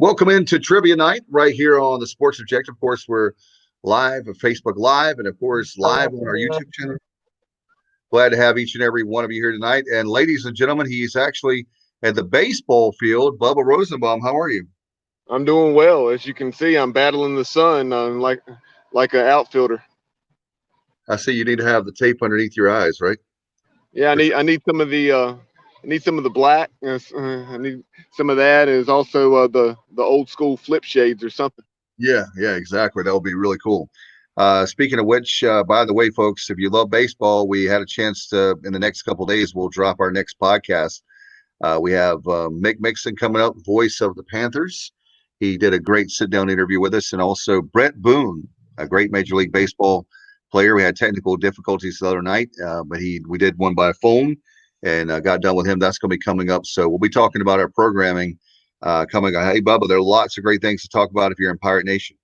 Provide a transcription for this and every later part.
Welcome into Trivia Night right here on the Sports Objective. Of course, we're live on Facebook Live and, of course, live on our YouTube channel. Glad to have each and every one of you here tonight. And ladies and gentlemen, he's actually at the baseball field. Bubba Rosenbaum, how are you? I'm doing well. As you can see, I'm battling the sun like an outfielder. I see you need to have the tape underneath your eyes, right? Yeah, I need some of the black. I need some of that. Is also the old school flip shades or something. Yeah, exactly. That would be really cool. Speaking of which, by the way, folks, if you love baseball, we had a chance to, in the next couple of days, we'll drop our next podcast. We have Mick Mixon coming up, voice of the Panthers. He did a great sit-down interview with us, and also Brett Boone, a great Major League Baseball player. We had technical difficulties the other night, but we did one by phone and got done with him. That's going to be coming up. So we'll be talking about our programming coming up. Hey, Bubba, there are lots of great things to talk about if you're in Pirate Nation.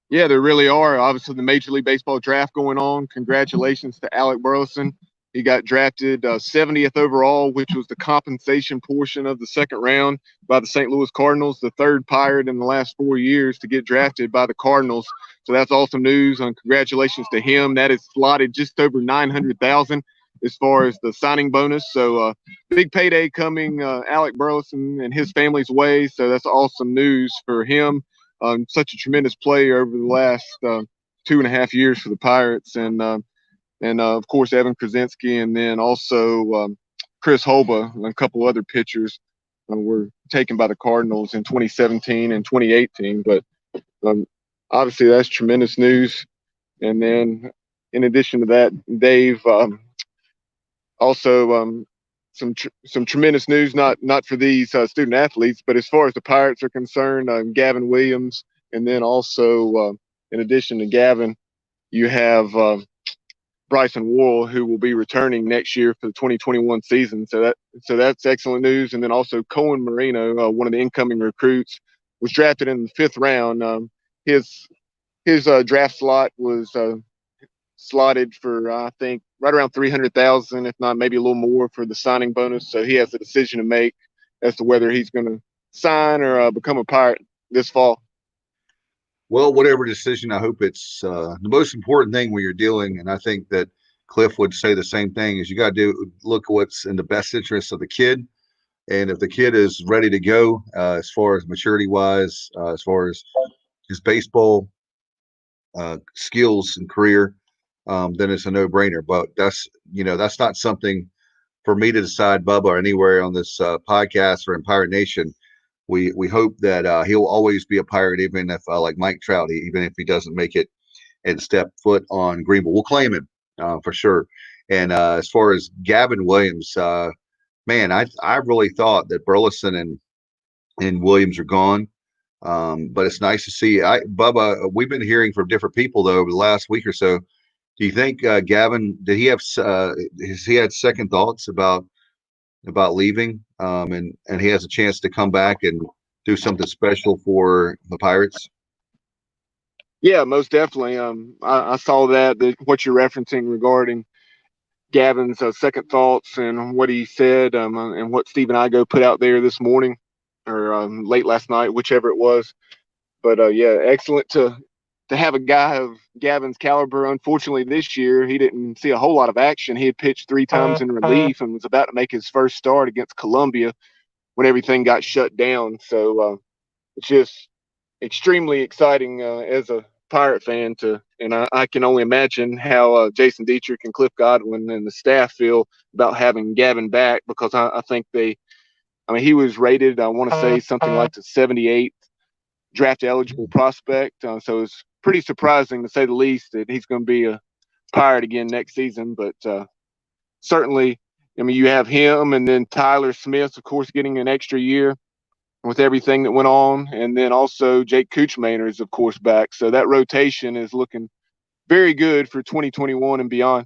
Yeah, there really are. Obviously, the Major League Baseball draft going on. Congratulations to Alec Burleson. He got drafted 70th overall, which was the compensation portion of the second round by the St. Louis Cardinals, the third Pirate in the last 4 years to get drafted by the Cardinals. So that's awesome news. And congratulations to him. That is slotted just over $900,000 as far as the signing bonus. So big payday coming Alec Burleson and his family's way. So that's awesome news for him. Such a tremendous player over the last 2.5 years for the Pirates. And of course, Evan Krasinski, and then also Chris Holba and a couple other pitchers were taken by the Cardinals in 2017 and 2018. But obviously, that's tremendous news. And then, in addition to that, Dave, also some tremendous news, not for these student athletes, but as far as the Pirates are concerned, Gavin Williams, and then also, in addition to Gavin, you have Bryson Worrell, who will be returning next year for the 2021 season. So that's excellent news. And then also Cohen Marino, one of the incoming recruits, was drafted in the 5th round. His draft slot was slotted for, I think, right around $300,000, if not maybe a little more, for the signing bonus. So he has a decision to make as to whether he's going to sign or become a Pirate this fall. Well, whatever decision, I hope it's the most important thing when you're dealing, and I think that Cliff would say the same thing, is you got to look at what's in the best interest of the kid. And if the kid is ready to go as far as maturity-wise, as far as his baseball skills and career, then it's a no-brainer. But that's not something for me to decide, Bubba, or anywhere on this podcast or in Pirate Nation. We hope that he'll always be a Pirate, even if, like Mike Trout, even if he doesn't make it and step foot on Greenville. We'll claim him for sure. And as far as Gavin Williams, man, I really thought that Burleson and Williams are gone. But it's nice to see. Bubba, we've been hearing from different people, though, over the last week or so. Do you think Gavin, has he had second thoughts about leaving, and he has a chance to come back and do something special for the Pirates? Yeah, most definitely. I saw that what you're referencing regarding Gavin's second thoughts and what he said, and what Stephen Igo put out there this morning or late last night, whichever it was. But yeah, excellent to have a guy of Gavin's caliber. Unfortunately, this year he didn't see a whole lot of action. He had pitched 3 times in relief and was about to make his first start against Columbia when everything got shut down. So it's just extremely exciting as a Pirate fan and I can only imagine how Jason Dietrich and Cliff Godwin and the staff feel about having Gavin back, because I think he was rated, I want to say, something like the 78th draft eligible prospect. So it's pretty surprising, to say the least, that he's going to be a Pirate again next season. But certainly, you have him, and then Tyler Smith, of course, getting an extra year with everything that went on. And then also Jake Kuchmaner is, of course, back. So that rotation is looking very good for 2021 and beyond.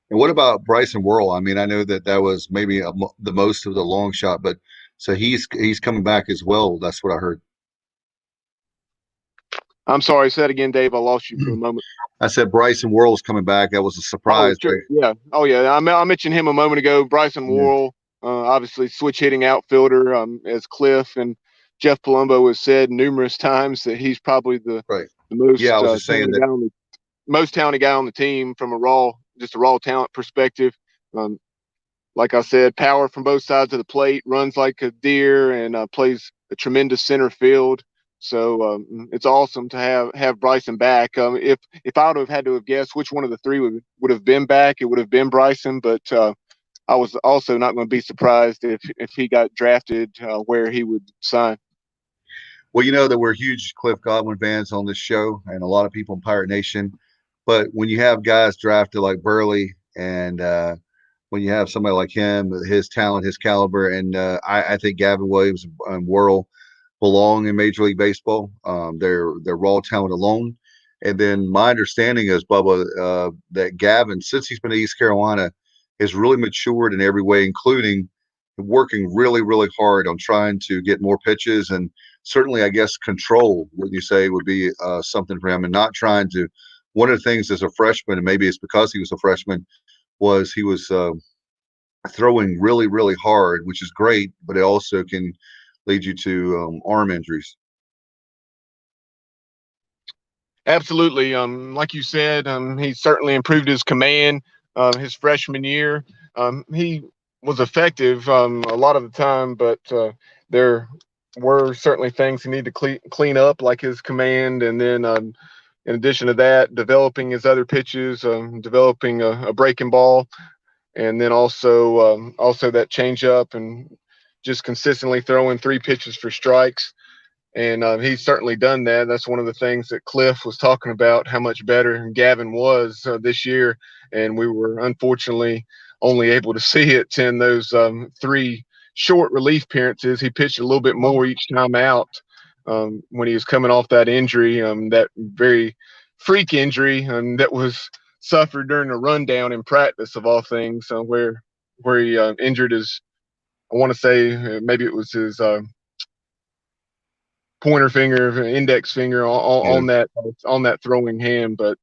And what about Bryson Worrell? I know that was maybe the most of the long shot, but so he's coming back as well. That's what I heard. I'm sorry, say that again, Dave. I lost you for a moment. I said Bryson Worrell's coming back. That was a surprise. Oh, sure. Yeah. Oh, yeah. I mentioned him a moment ago. Bryson Worrell, obviously switch hitting outfielder, as Cliff and Jeff Palumbo has said numerous times that he's probably the Right. most Yeah, I was just saying that. most talented guy on the team from just a raw talent perspective. Um, like I said, power from both sides of the plate, runs like a deer, and plays a tremendous center field. So it's awesome to have Bryson back. If I would have had to have guessed which one of the three would have been back, it would have been Bryson. But I was also not going to be surprised if he got drafted where he would sign. Well, you know that we're huge Cliff Godwin fans on this show, and a lot of people in Pirate Nation. But when you have guys drafted like Burley, and when you have somebody like him, his talent, his caliber, and I think Gavin Williams and Worrell belong in Major League Baseball. They're raw talent alone. And then my understanding is, Bubba, that Gavin, since he's been to East Carolina, has really matured in every way, including working really, really hard on trying to get more pitches and certainly, I guess, control, what you say, would be something for him, and not trying to. One of the things as a freshman, and maybe it's because he was a freshman, was he was throwing really, really hard, which is great, but it also can lead you to arm injuries. Absolutely. Like you said, he certainly improved his command his freshman year. He was effective a lot of the time, but there were certainly things he needed to clean up, like his command, and then in addition to that, developing his other pitches, developing a breaking ball, and then also that changeup, and just consistently throwing 3 pitches for strikes. And he's certainly done that. That's one of the things that Cliff was talking about, how much better Gavin was this year. And we were unfortunately only able to see it in those 3 short relief appearances. He pitched a little bit more each time out when he was coming off that injury, that very freak injury that was suffered during a rundown in practice, of all things, where he injured his, I want to say maybe it was his pointer finger, index finger on that throwing hand. But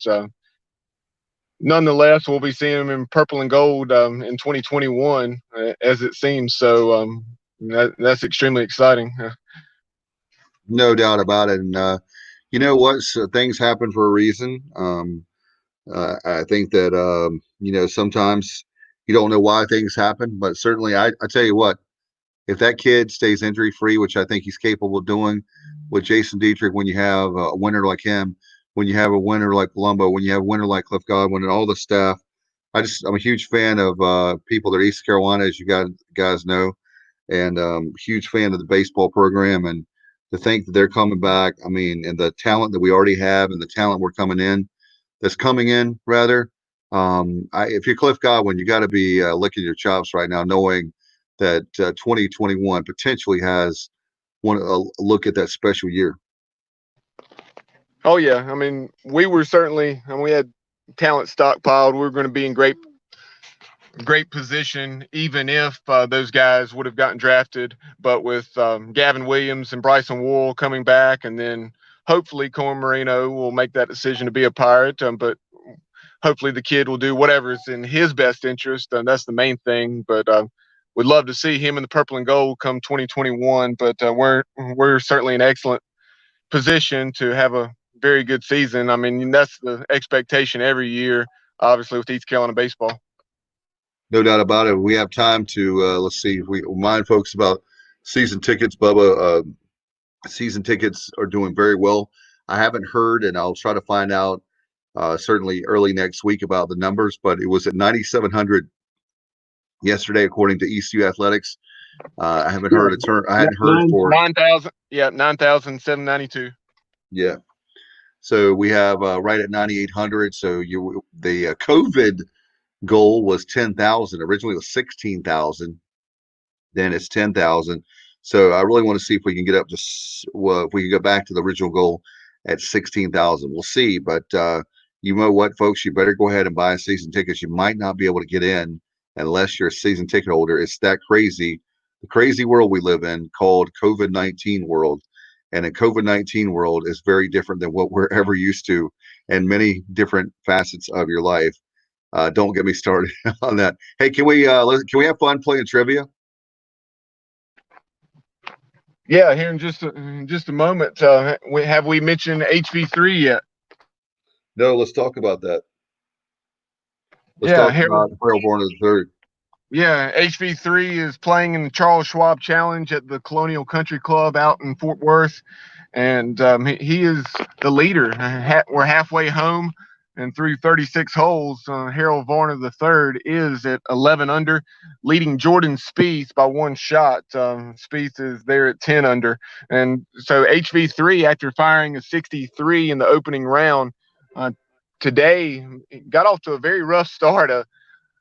nonetheless, we'll be seeing him in purple and gold in 2021, as it seems. So that's extremely exciting. No doubt about it. And you know what? So things happen for a reason. I think that sometimes you don't know why things happen, but certainly I tell you what, if that kid stays injury free, which I think he's capable of doing with Jason Dietrich, when you have a winner like him, when you have a winner like Palumbo, when you have a winner like Cliff Godwin and all the staff, I'm a huge fan of people that are East Carolina, as you guys know, and huge fan of the baseball program. And to think that they're coming back, I mean, and the talent that we already have and the talent that's coming in rather. If you're Cliff Godwin, you got to be licking your chops right now, knowing that 2021 potentially has a look at that special year. Oh yeah, I mean, we had talent stockpiled. We were going to be in great position, even if those guys would have gotten drafted. But with Gavin Williams and Bryson Worrell coming back, and then hopefully Corn Marino will make that decision to be a Pirate. But hopefully the kid will do whatever is in his best interest. That's the main thing. But we'd love to see him in the purple and gold come 2021. But we're certainly in excellent position to have a very good season. I mean, that's the expectation every year, obviously, with East Carolina baseball. No doubt about it. We have time to let's see if we remind folks about season tickets. Bubba, season tickets are doing very well. I haven't heard, and I'll try to find out certainly early next week about the numbers, but it was at 9,700 yesterday, according to ECU Athletics. I haven't heard a turn. I hadn't heard for 9,000. Yeah, 9,792. Yeah. So we have right at 9,800. So the COVID goal was 10,000. Originally it was 16,000. Then it's 10,000. So I really want to see if we can get up to, if we can go back to the original goal at 16,000. We'll see. But you know what, folks, you better go ahead and buy season tickets. You might not be able to get in unless you're a season ticket holder. It's that crazy, the crazy world we live in called COVID-19 world. And a COVID-19 world is very different than what we're ever used to in many different facets of your life. Don't get me started on that. Hey, can we have fun playing trivia? Yeah, here in just a moment. Have we mentioned HV3 yet? No, let's talk about that. Let's Yeah, talk Harold. about Harold Varner the third. Yeah, HV3 is playing in the Charles Schwab Challenge at the Colonial Country Club out in Fort Worth, and he is the leader. We're halfway home, and through 36 holes, Harold Varner III is at 11 under, leading Jordan Spieth by one shot. Spieth is there at 10 under, and so HV3, after firing a 63 in the opening round, uh, today got off to a very rough start.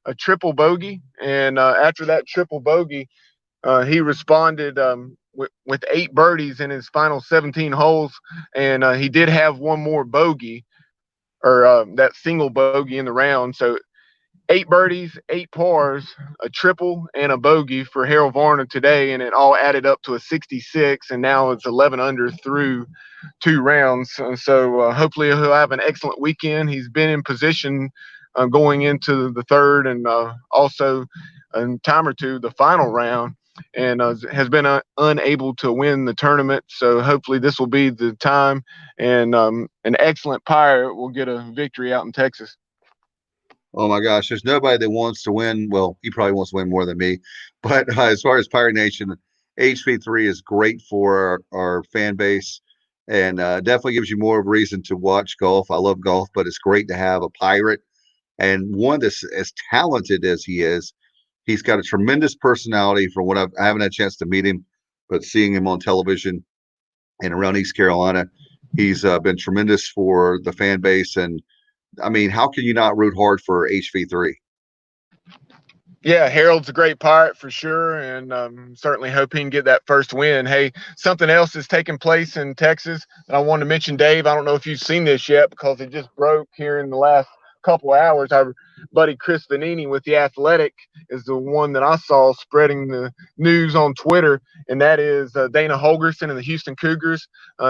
A triple bogey, and after that triple bogey, he responded with 8 birdies in his final 17 holes, and he did have one more bogey or that single bogey in the round. So 8 birdies, 8 pars, a triple, and a bogey for Harold Varner today, and it all added up to a 66, and now it's 11 under through 2 rounds. So hopefully he'll have an excellent weekend. He's been in position going into the third and also a time or two the final round, and has been unable to win the tournament. So hopefully this will be the time, and an excellent Pirate will get a victory out in Texas. Oh my gosh, there's nobody that wants to win. Well, he probably wants to win more than me, but as far as Pirate Nation, HV3 is great for our fan base, and definitely gives you more of a reason to watch golf. I love golf, but it's great to have a pirate and one that's as talented as he is. He's got a tremendous personality. From what I haven't had a chance to meet him, but seeing him on television and around East Carolina, he's been tremendous for the fan base. And I mean, how can you not root hard for HV3? Yeah, Harold's a great Pirate for sure, and certainly hope he can get that first win. Hey, something else is taking place in Texas that I wanted to mention, Dave. I don't know if you've seen this yet because it just broke here in the last couple of hours. Our buddy Chris Vanini with The Athletic is the one that I saw spreading the news on Twitter, and that is Dana Holgerson and the Houston Cougars.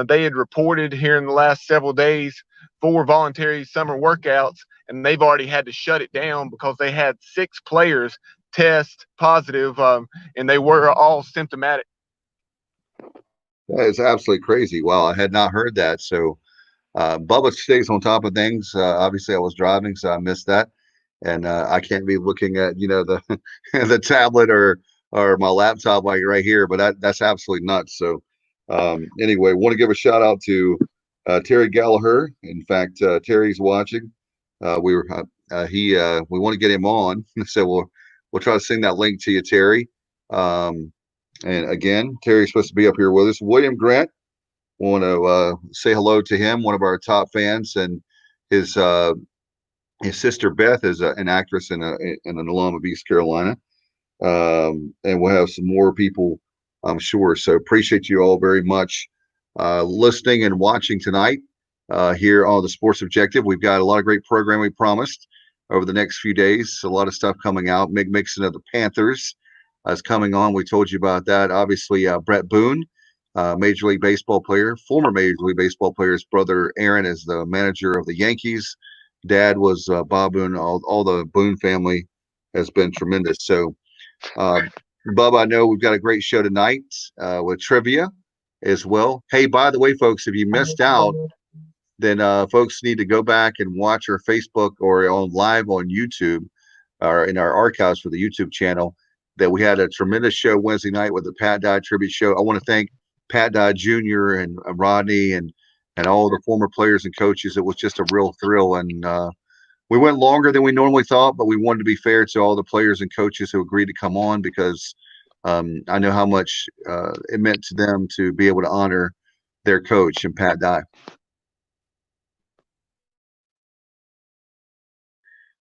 They had reported here in the last several days 4 voluntary summer workouts, and they've already had to shut it down because they had 6 players test positive, and they were all symptomatic. That is absolutely crazy. Wow, I had not heard that. So Bubba stays on top of things. Obviously, I was driving, so I missed that, and I can't be looking at the the tablet or my laptop like right here. But that's absolutely nuts. So anyway, want to give a shout out to Terry Gallagher. In fact, Terry's watching. We were we want to get him on, so we'll try to send that link to you, Terry. Um, and again, Terry's supposed to be up here with us. William Grant, want to say hello to him, one of our top fans, and his uh, his sister Beth is an actress and an alum of East Carolina. And we'll have some more people, I'm sure. So appreciate you all very much listening and watching tonight here on the Sports Objective. We've got a lot of great programming we promised over the next few days. A lot of stuff coming out. Mick Mixon of the Panthers is coming on. We told you about that. Obviously, Brett Boone, Major League Baseball player, former Major League Baseball player. His brother Aaron is the manager of the Yankees. Dad was Bob Boone. All the Boone family has been tremendous. So, uh, Bub, I know we've got a great show tonight with trivia as well. Hey, by the way, folks, if you missed out, then folks need to go back and watch our Facebook or on live on YouTube or in our archives for the YouTube channel that we had a tremendous show Wednesday night with the Pat Dye tribute show. I want to thank Pat Dye Jr. and Rodney and all the former players and coaches. It was just a real thrill. And we went longer than we normally thought, but we wanted to be fair to all the players and coaches who agreed to come on because I know how much it meant to them to be able to honor their coach and Pat Dye.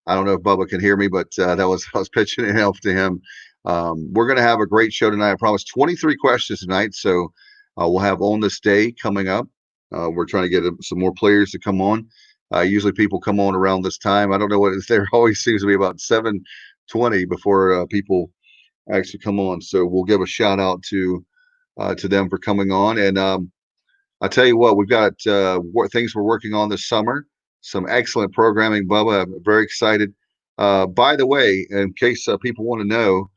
I don't know if Bubba can hear me, but I was pitching it help to him. We're going to have a great show tonight. I promise 23 questions tonight. So we'll have On This Day coming up. We're trying to get some more players to come on. Usually people come on around this time. I don't know what it is. There always seems to be about 7:20 before people actually come on. So we'll give a shout out to them for coming on. And I tell you what, we've got things we're working on this summer. Some excellent programming, Bubba. I'm very excited. By the way, in case people want to know,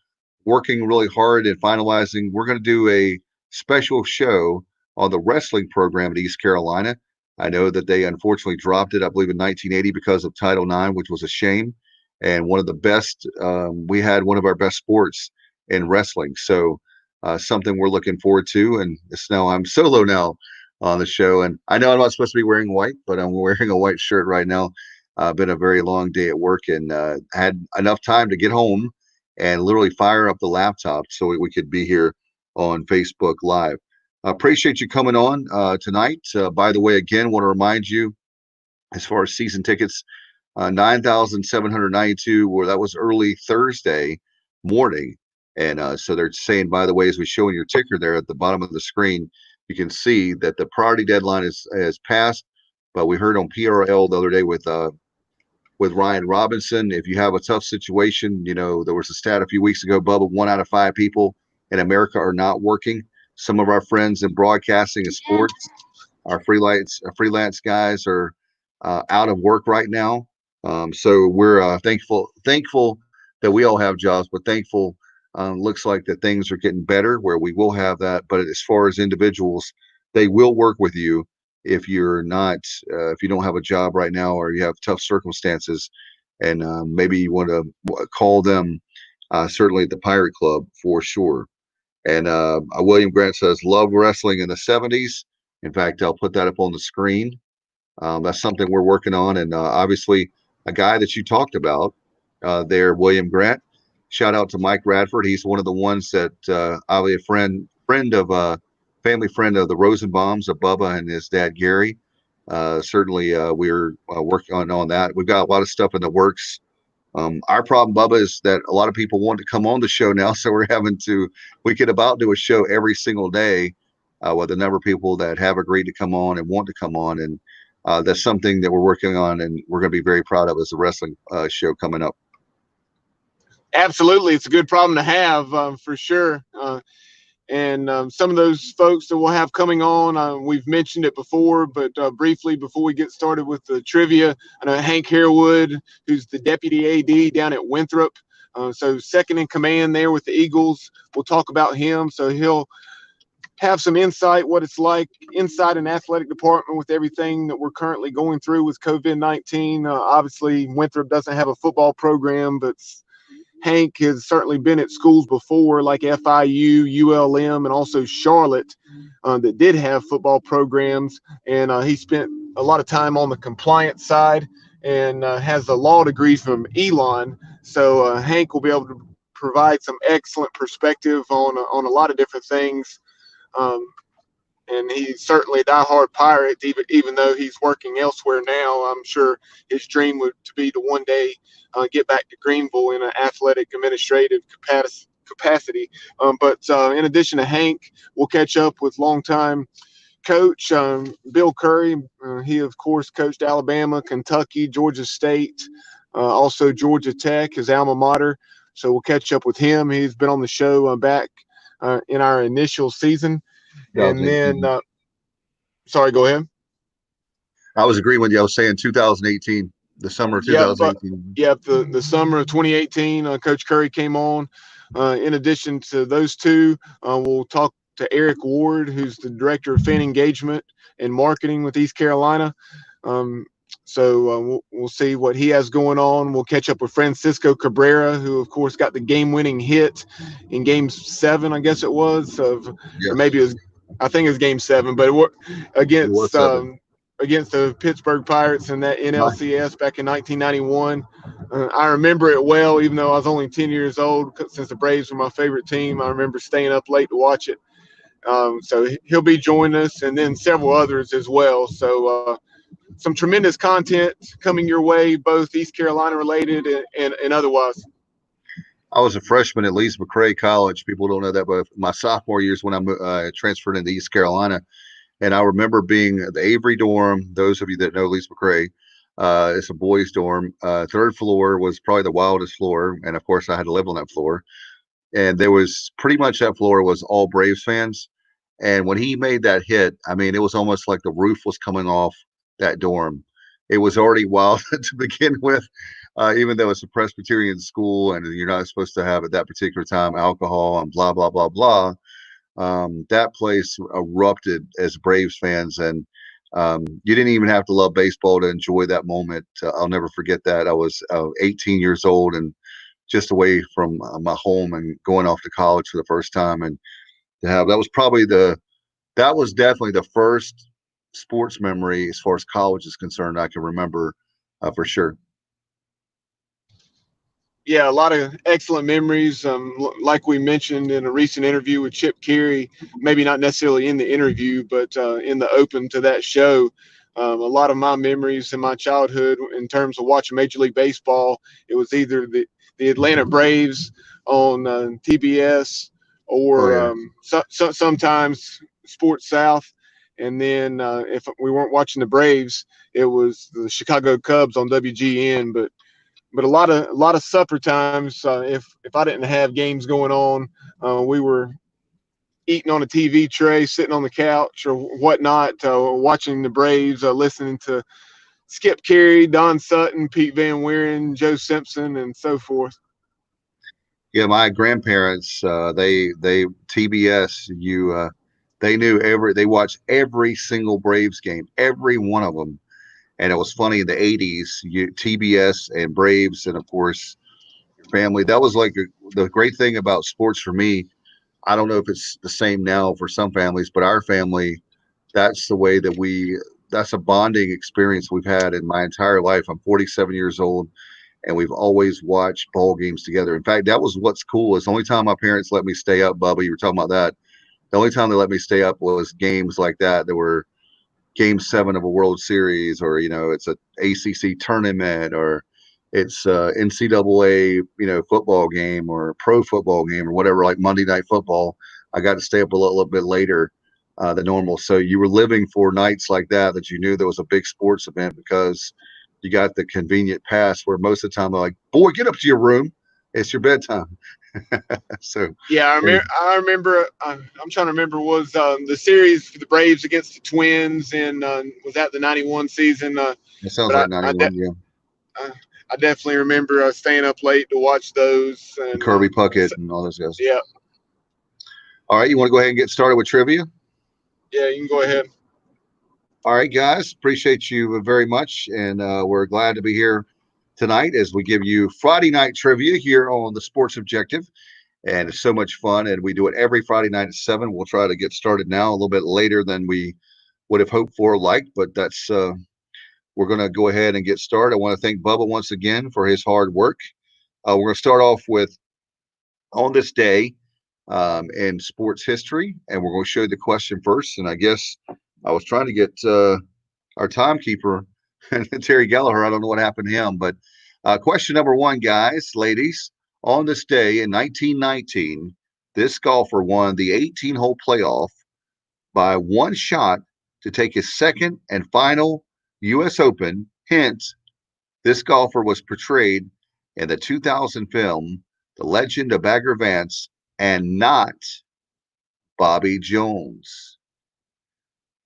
working really hard and finalizing, we're going to do a special show on the wrestling program at East Carolina. I know that they unfortunately dropped it, I believe, in 1980 because of Title IX, which was a shame. And one of the best, we had one of our best sports in wrestling. So something we're looking forward to. And it's now I'm solo now on the show. And I know I'm not supposed to be wearing white, but I'm wearing a white shirt right now. Been a very long day at work and had enough time to get home and literally fire up the laptop so we could be here on Facebook Live. Appreciate you coming on tonight. By the way, again, want to remind you, as far as season tickets, 9,792, where that was early Thursday morning. And so they're saying, by the way, as we show in your ticker there at the bottom of the screen, you can see that the priority deadline has passed. But we heard on PRL the other day with Ryan Robinson, if you have a tough situation, there was a stat a few weeks ago, Bubba, 1 out of 5 people in America are not working. Some of our friends in broadcasting and sports, our freelance guys are out of work right now. So we're thankful that we all have jobs, but thankful looks like that things are getting better where we will have that. But as far as individuals, they will work with you if you're not, if you don't have a job right now or you have tough circumstances, and maybe you want to call them. Certainly at the Pirate Club for sure. And William Grant says, love wrestling in the 70s. In fact, I'll put that up on the screen. That's something we're working on. And obviously, a guy that you talked about there, William Grant. Shout out to Mike Radford. He's one of the ones that obviously family friend of the Rosenbaums, of Bubba and his dad, Gary. Certainly, we're working on that. We've got a lot of stuff in the works. Our problem, Bubba, is that a lot of people want to come on the show now, so we could about do a show every single day with a number of people that have agreed to come on and want to come on, and that's something that we're working on, and we're going to be very proud of as a wrestling show coming up. Absolutely, it's a good problem to have for sure. And some of those folks that we'll have coming on, we've mentioned it before, but briefly before we get started with the trivia, I know Hank Harewood, who's the deputy AD down at Winthrop, so second in command there with the Eagles. We'll talk about him, so he'll have some insight what it's like inside an athletic department with everything that we're currently going through with COVID-19. Obviously, Winthrop doesn't have a football program, but Hank has certainly been at schools before like FIU, ULM, and also Charlotte that did have football programs. And he spent a lot of time on the compliance side and has a law degree from Elon. So Hank will be able to provide some excellent perspective on a lot of different things. And he's certainly a diehard Pirate, even though he's working elsewhere now. I'm sure his dream would to be to one day get back to Greenville in an athletic administrative capacity. But in addition to Hank, we'll catch up with longtime coach Bill Curry. He, of course, coached Alabama, Kentucky, Georgia State, also Georgia Tech, his alma mater. So we'll catch up with him. He's been on the show back in our initial season. And then, sorry, go ahead. I was agreeing with you. I was saying 2018, the summer of 2018. The summer of 2018, Coach Curry came on. In addition to those two, we'll talk to Eric Ward, who's the Director of Fan Engagement and Marketing with East Carolina. So we'll see what he has going on. We'll catch up with Francisco Cabrera, who, of course, got the game-winning hit in Game 7, I guess it was. Or maybe it was, I think it was Game 7, but against the Pittsburgh Pirates in that NLCS back in 1991. I remember it well, even though I was only 10 years old. Since the Braves were my favorite team, I remember staying up late to watch it. So he'll be joining us, and then several others as well. So some tremendous content coming your way, both East Carolina related and otherwise. I was a freshman at Lees McRae College. People don't know that, but my sophomore years when I transferred into East Carolina, and I remember being at the Avery dorm. Those of you that know Lees McRae, it's a boys' dorm. Third floor was probably the wildest floor, and of course, I had to live on that floor. And there was pretty much that floor was all Braves fans. And when he made that hit, I mean, it was almost like the roof was coming off that dorm. It was already wild to begin with, even though it's a Presbyterian school and you're not supposed to have at that particular time alcohol and blah, blah, blah, blah. That place erupted as Braves fans, and you didn't even have to love baseball to enjoy that moment. I'll never forget that. I was 18 years old and just away from my home and going off to college for the first time, and to have that was definitely the first sports memory as far as college is concerned I can remember for sure. Yeah, a lot of excellent memories. Like we mentioned in a recent interview with Chip Carey, maybe not necessarily in the interview, but in the open to that show, a lot of my memories in my childhood in terms of watching Major League Baseball, it was either the Atlanta Braves on TBS Oh or yeah. sometimes Sports South. And then if we weren't watching the Braves, it was the Chicago Cubs on WGN. But a lot of supper times. If I didn't have games going on, we were eating on a TV tray, sitting on the couch or whatnot, watching the Braves, listening to Skip Carey, Don Sutton, Pete Van Wieren, Joe Simpson, and so forth. Yeah, my grandparents, they TBS, they knew they watched every single Braves game, every one of them. And it was funny in the 80s, TBS and Braves, and of course, your family. That was like the great thing about sports for me. I don't know if it's the same now for some families, but our family, that's the way that that's a bonding experience we've had in my entire life. I'm 47 years old, and we've always watched ball games together. In fact, that was what's cool. Is the only time my parents let me stay up, Bubba. You were talking about that. The only time they let me stay up was games like that. There were game 7 of a World Series, or it's a ACC tournament, or it's NCAA football game or pro football game or whatever, like Monday Night Football. I got to stay up a little bit later than normal. So you were living for nights like that you knew there was a big sports event, because you got the convenient pass where most of the time they're like, "Boy, get up to your room. It's your bedtime." So Yeah, hey, I remember. I'm trying to remember. Was the series for the Braves against the Twins, and was that the '91 season? it sounds But like 91. Yeah. I, I definitely remember staying up late to watch those. And Kirby Puckett and all those guys. yeah, All right, you want to go ahead and get started with trivia? yeah, you can go ahead. All right, guys, appreciate you very much, and we're glad to be here tonight as we give you Friday night trivia here on the Sports Objective, and it's so much fun, and we do it every Friday night at 7. We'll try to get started now a little bit later than we would have hoped for, but that's we're going to go ahead and get started. I want to thank Bubba once again for his hard work. We're going to start off with on this day in sports history, and we're going to show you the question first. And I guess I was trying to get our timekeeper, Terry Gallagher. I don't know what happened to him, but question number 1, guys, ladies. On this day in 1919, this golfer won the 18-hole playoff by one shot to take his second and final U.S. Open. Hence, this golfer was portrayed in the 2000 film The Legend of Bagger Vance, and not Bobby Jones.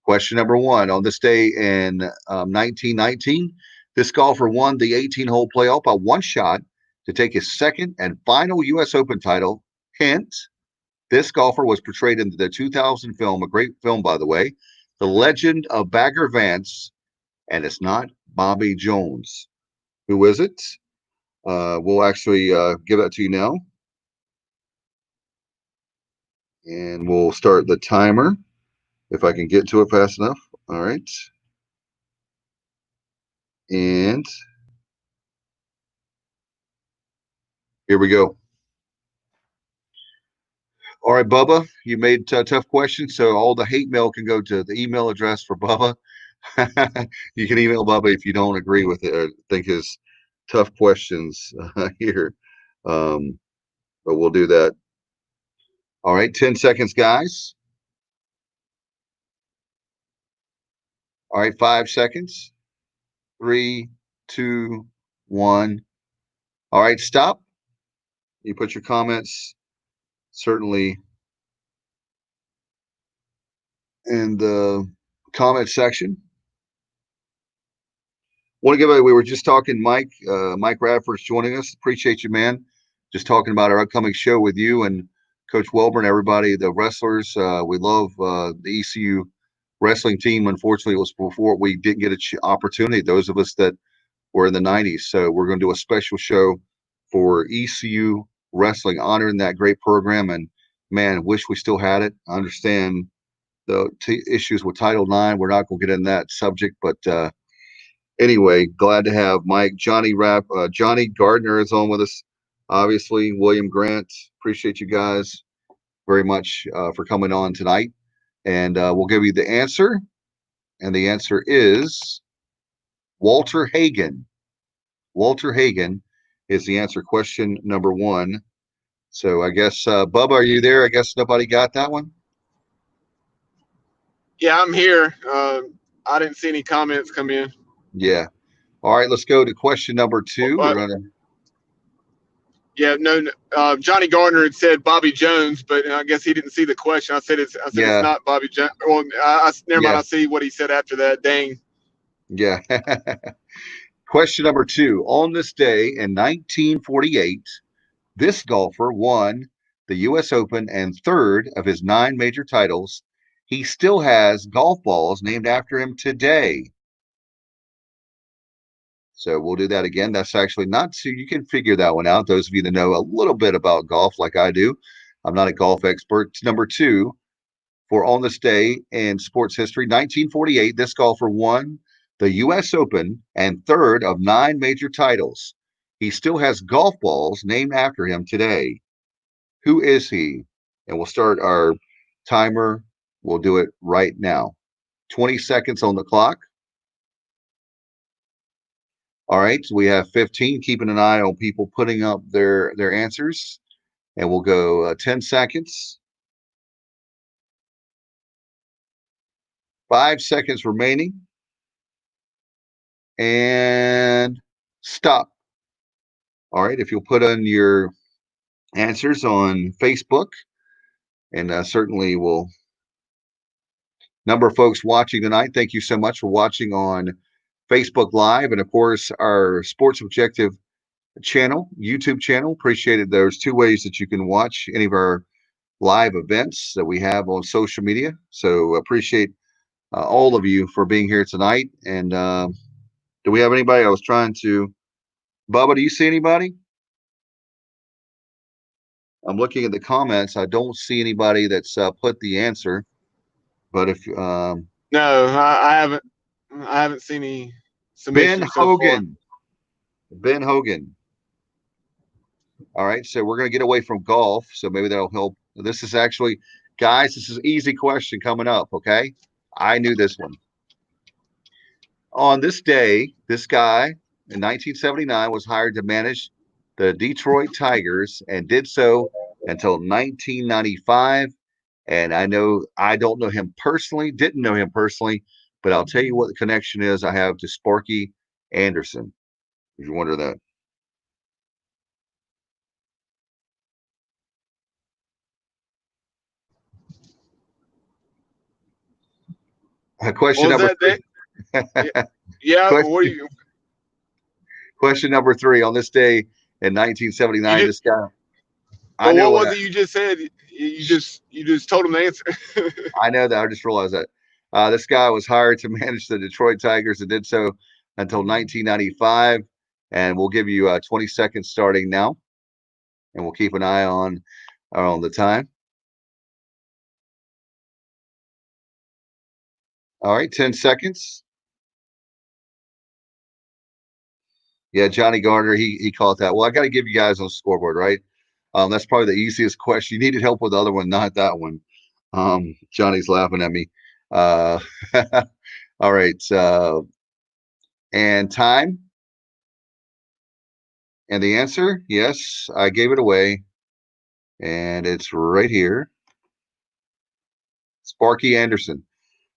Question number 1. On this day in 1919, this golfer won the 18-hole playoff by one shot to take his second and final U.S. Open title. Hint, this golfer was portrayed in the 2000 film, a great film, by the way, The Legend of Bagger Vance, and it's not Bobby Jones. Who is it? We'll actually give that to you now. And we'll start the timer if I can get to it fast enough. All right. And here we go. All right, Bubba, you made tough questions, so all the hate mail can go to the email address for Bubba. You can email Bubba if you don't agree with it or think his tough questions here. But we'll do that. All right, 10 seconds, guys. All right, 5 seconds. 3, 2, 1. All right, stop. You put your comments certainly in the comment section. Want to give we were just talking, Mike Radford's joining us. Appreciate you, man. Just talking about our upcoming show with you and Coach Welburn, everybody, the wrestlers. We love the ECU wrestling team. Unfortunately, it was before we didn't get an opportunity. Those of us that were in the 90s. So we're going to do a special show for ECU wrestling, honoring that great program. And man, wish we still had it. I understand the issues with Title IX. We're not going to get in that subject, but anyway, glad to have Mike. Johnny Gardner is on with us. Obviously, William Grant. Appreciate you guys very much for coming on tonight. And we'll give you the answer. And the answer is Walter Hagen. Walter Hagen is the answer. Question number 1. So I guess, Bubba, are you there? I guess nobody got that one. Yeah, I'm here. I didn't see any comments come in. Yeah. All right, let's go to question number 2. We're gonna. Yeah, no. Johnny Gardner had said Bobby Jones, but I guess he didn't see the question. I said it's not Bobby Jones. Well, never mind. I see what he said after that. Dang. Yeah. Question number 2. On this day in 1948, this golfer won the U.S. Open and 3rd of his 9 major titles. He still has golf balls named after him today. So we'll do that again. That's actually not too, you can figure that one out. Those of you that know a little bit about golf like I do. I'm not a golf expert. Number 2, for on this day in sports history, 1948, this golfer won the U.S. Open and 3rd of 9 major titles. He still has golf balls named after him today. Who is he? And we'll start our timer. We'll do it right now. 20 seconds on the clock. All right, so we have 15. Keeping an eye on people putting up their answers. And we'll go 10 seconds. 5 seconds remaining. And stop. All right, if you'll put on your answers on Facebook, and certainly will. Number of folks watching tonight, thank you so much for watching on Facebook Live, and of course our Sports Objective channel, YouTube channel. Appreciated. There's 2 ways that you can watch any of our live events that we have on social media. So appreciate all of you for being here tonight. And do we have anybody? I was trying to. Bubba, do you see anybody? I'm looking at the comments. I don't see anybody that's put the answer. But if no, I haven't. I haven't seen any. Ben Hogan. Ben Hogan. All right, so we're going to get away from golf, so maybe that'll help. This is actually, guys, this is an easy question coming up, okay? I knew this one. On this day, this guy in 1979 was hired to manage the Detroit Tigers and did so until 1995. And I don't know him personally, didn't know him personally, but I'll tell you what the connection is I have to Sparky Anderson, if you wonder that. Question number 3. Yeah. Question number 3. On this day in 1979, this guy. What was it you just said? You just told him the answer. I know that. I just realized that. This guy was hired to manage the Detroit Tigers and did so until 1995. And we'll give you 20 seconds starting now. And we'll keep an eye on the time. All right, 10 seconds. Yeah, Johnny Gardner, he caught that. Well, I got to give you guys on the scoreboard, right? That's probably the easiest question. You needed help with the other one, not that one. Johnny's laughing at me. All right. And time. And the answer, yes, I gave it away. And it's right here. Sparky Anderson.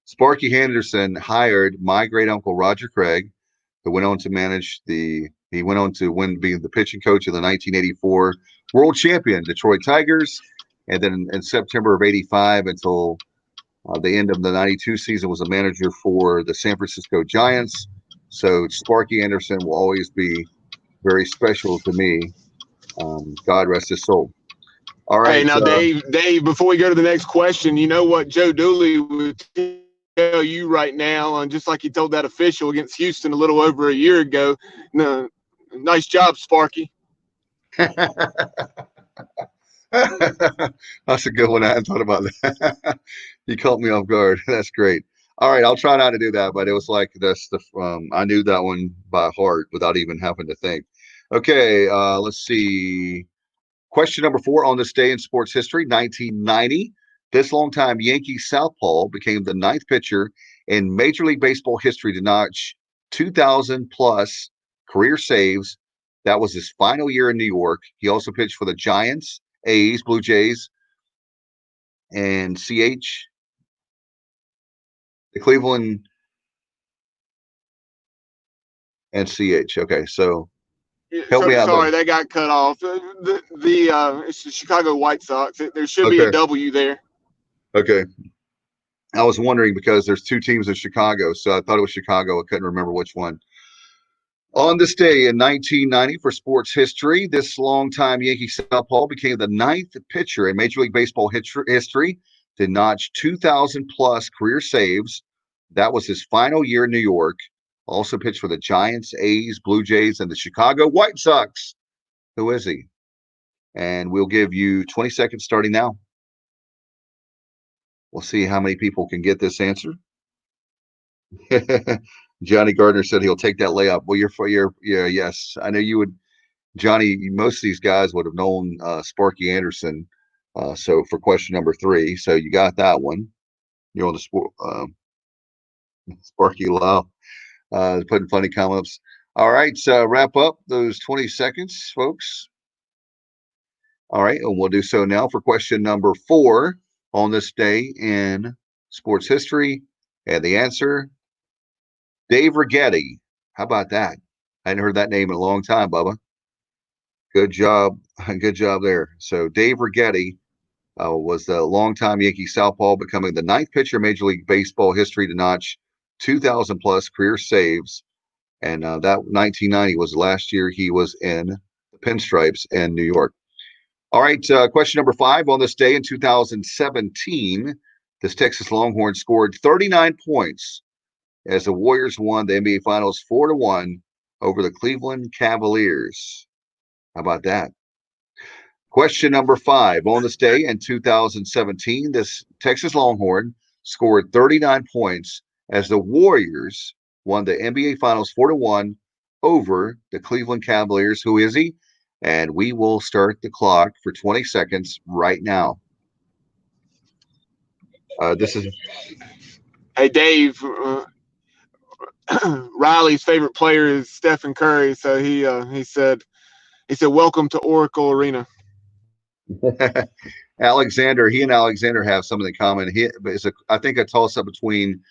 Sparky Anderson hired my great uncle Roger Craig, who went on to manage he went on to being the pitching coach of the 1984 world champion Detroit Tigers. And then in September of 85 until the end of the 92 season was a manager for the San Francisco Giants. So Sparky Anderson will always be very special to me. God rest his soul. All Hey, right. now, Dave, before we go to the next question, you know what Joe Dooley would tell you right now, and just like he told that official against Houston a little over a year ago, no, nice job, Sparky. That's a good one. I hadn't thought about that. You caught me off guard. That's great. All right, I'll try not to do that, but it was like this. I knew that one by heart without even having to think. Okay, let's see. Question number 4 on this day in sports history, 1990. This longtime Yankee southpaw became the ninth pitcher in Major League Baseball history to notch 2,000 plus career saves. That was his final year in New York. He also pitched for the Giants, A's, Blue Jays, and CH, the Cleveland and CH. Okay, so help me out Sorry, there. that got cut off. It's the Chicago White Sox. There should be a Okay, W there. okay. I was wondering because there's 2 teams in Chicago, so I thought it was Chicago. I couldn't remember which one. On this day in 1990, for sports history, this longtime Yankee southpaw became the ninth pitcher in Major League Baseball history to notch 2,000 plus career saves. That was his final year in New York. Also pitched for the Giants, A's, Blue Jays, and the Chicago White Sox. Who is he? And we'll give you 20 seconds starting now. We'll see how many people can get this answer. Johnny Gardner said he'll take that layup. Well, yeah, yes. I know you would, Johnny. Most of these guys would have known Sparky Anderson. So for question number 3, so you got that one. You're on the sport. Sparky Lau putting funny comments. All right, so wrap up those 20 seconds, folks. All right, and we'll do so now for question number 4 on this day in sports history, and the answer, Dave Righetti. How about that? I hadn't heard that name in a long time, Bubba. Good job. Good job there. So Dave Righetti was the longtime Yankee southpaw, becoming the ninth pitcher in Major League Baseball history to notch 2,000 plus career saves. And that 1990 was the last year he was in the Pinstripes in New York. All right, question number 5. On this day in 2017, this Texas Longhorn scored 39 points as the Warriors won the NBA Finals 4-1 over the Cleveland Cavaliers. How about that? Question number 5. On this day in 2017, this Texas Longhorn scored 39 points as the Warriors won the NBA Finals 4-1 over the Cleveland Cavaliers. Who is he? And we will start the clock for 20 seconds right now. This is. Hey, Dave. Riley's favorite player is Stephen Curry, so he said, "Welcome to Oracle Arena." Alexander, he and Alexander have something in common. I think a toss-up between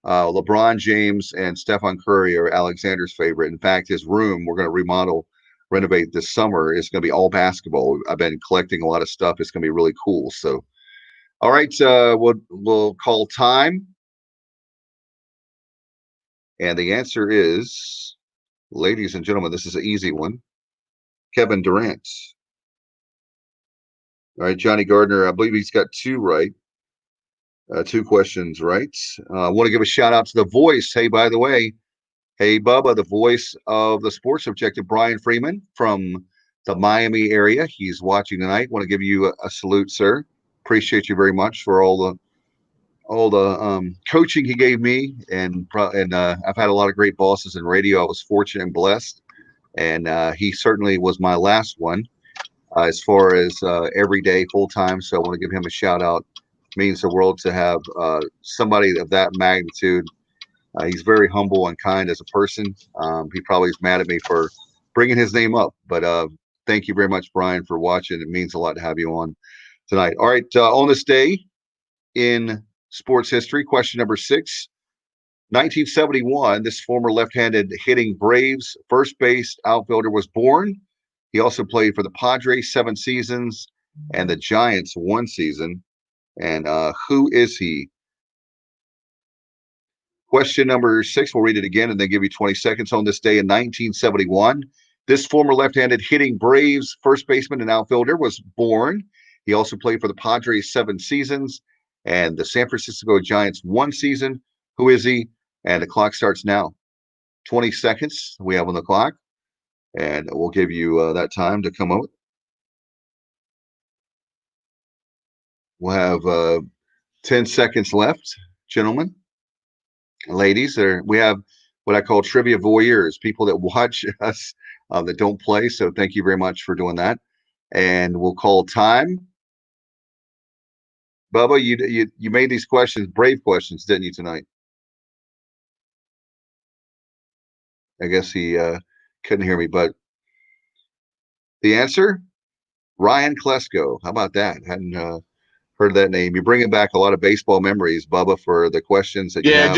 LeBron James and Stephen Curry are Alexander's favorite. In fact, his room, we're going to renovate this summer, is going to be all basketball. I've been collecting a lot of stuff. It's going to be really cool. So, all right, we'll call time. And the answer is, ladies and gentlemen, this is an easy one, Kevin Durant. All right, Johnny Gardner, I believe he's got 2 right. 2 questions right. I want to give a shout out to the voice. Hey, by the way, hey, Bubba, the voice of the Sports Objective, Brian Freeman from the Miami area. He's watching tonight. Want to give you a salute, sir. Appreciate you very much for all the coaching he gave me, and I've had a lot of great bosses in radio. I was fortunate and blessed, and he certainly was my last one as far as every day full time. So I want to give him a shout out. It means the world to have somebody of that magnitude. He's very humble and kind as a person. He probably is mad at me for bringing his name up, but thank you very much, Brian, for watching. It means a lot to have you on tonight. All right, on this day in sports history, question number 6. 1971, this former left-handed hitting Braves first base outfielder was born. He also played for the Padres 7 seasons and the Giants 1 season. And who is he? Question number 6, we'll read it again and then give you 20 seconds. On this day in 1971, this former left-handed hitting Braves first baseman and outfielder was born. He also played for the Padres 7 seasons and the San Francisco Giants 1 season. Who is he? And the clock starts now. 20 seconds we have on the clock, and we'll give you that time to come up. We'll have 10 seconds left, gentlemen, ladies. We have what I call trivia voyeurs, people that watch us that don't play. So thank you very much for doing that. And we'll call time. Bubba, you made these questions, brave questions, didn't you, tonight? I guess he couldn't hear me, but the answer, Ryan Klesko. How about that? Hadn't heard that name. You're bringing back a lot of baseball memories, Bubba, for the questions that you have.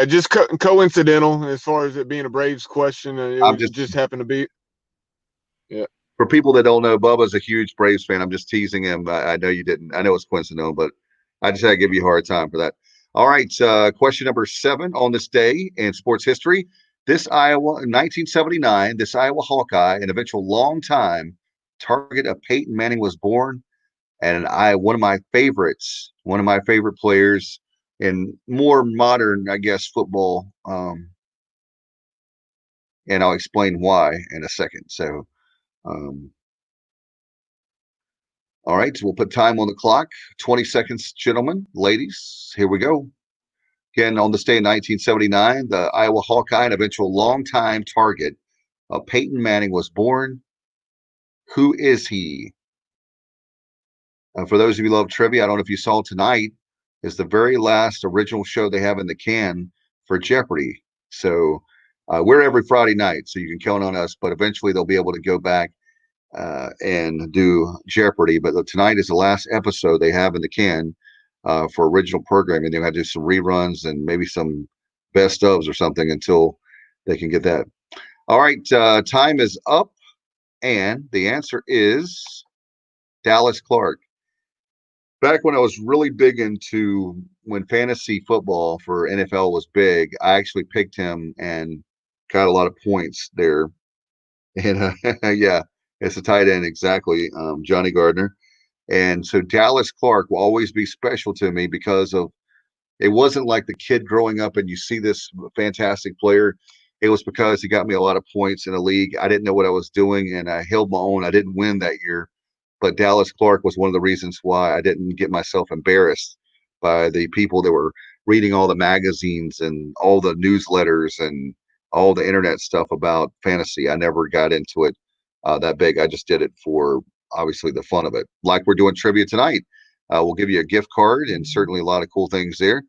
Just coincidental as far as it being a Braves question. It just happened to be. Yeah. For people that don't know, Bubba's a huge Braves fan. I'm just teasing him. I know you didn't. I know it's coincidental, but I just had to give you a hard time for that. All right. Question number 7 on this day in sports history. In 1979, this Iowa Hawkeye, an eventual longtime target of Peyton Manning, was born. And one of my favorite players in more modern, I guess, football. And I'll explain why in a second. So, all right, so we'll put time on the clock. 20 seconds, gentlemen, ladies. Here we go. Again, on this day in 1979, the Iowa Hawkeye, an eventual longtime target of Peyton Manning, was born. Who is he? For those of you who love trivia, I don't know if you saw tonight, is the very last original show they have in the can for Jeopardy. So we're every Friday night, so you can count on us. But eventually they'll be able to go back and do Jeopardy. But tonight is the last episode they have in the can for original programming. They're going to do some reruns and maybe some best ofs or something until they can get that. All right, time is up, and the answer is Dallas Clark. Back when I was really big into when fantasy football for NFL was big, I actually picked him and got a lot of points there. And yeah, it's a tight end, exactly, Johnny Gardner. And so Dallas Clark will always be special to me because of it wasn't like the kid growing up and you see this fantastic player. It was because he got me a lot of points in the league. I didn't know what I was doing, and I held my own. I didn't win that year. But Dallas Clark was one of the reasons why I didn't get myself embarrassed by the people that were reading all the magazines and all the newsletters and all the internet stuff about fantasy. I never got into it that big. I just did it for obviously the fun of it. Like we're doing trivia tonight. We'll give you a gift card and certainly a lot of cool things there.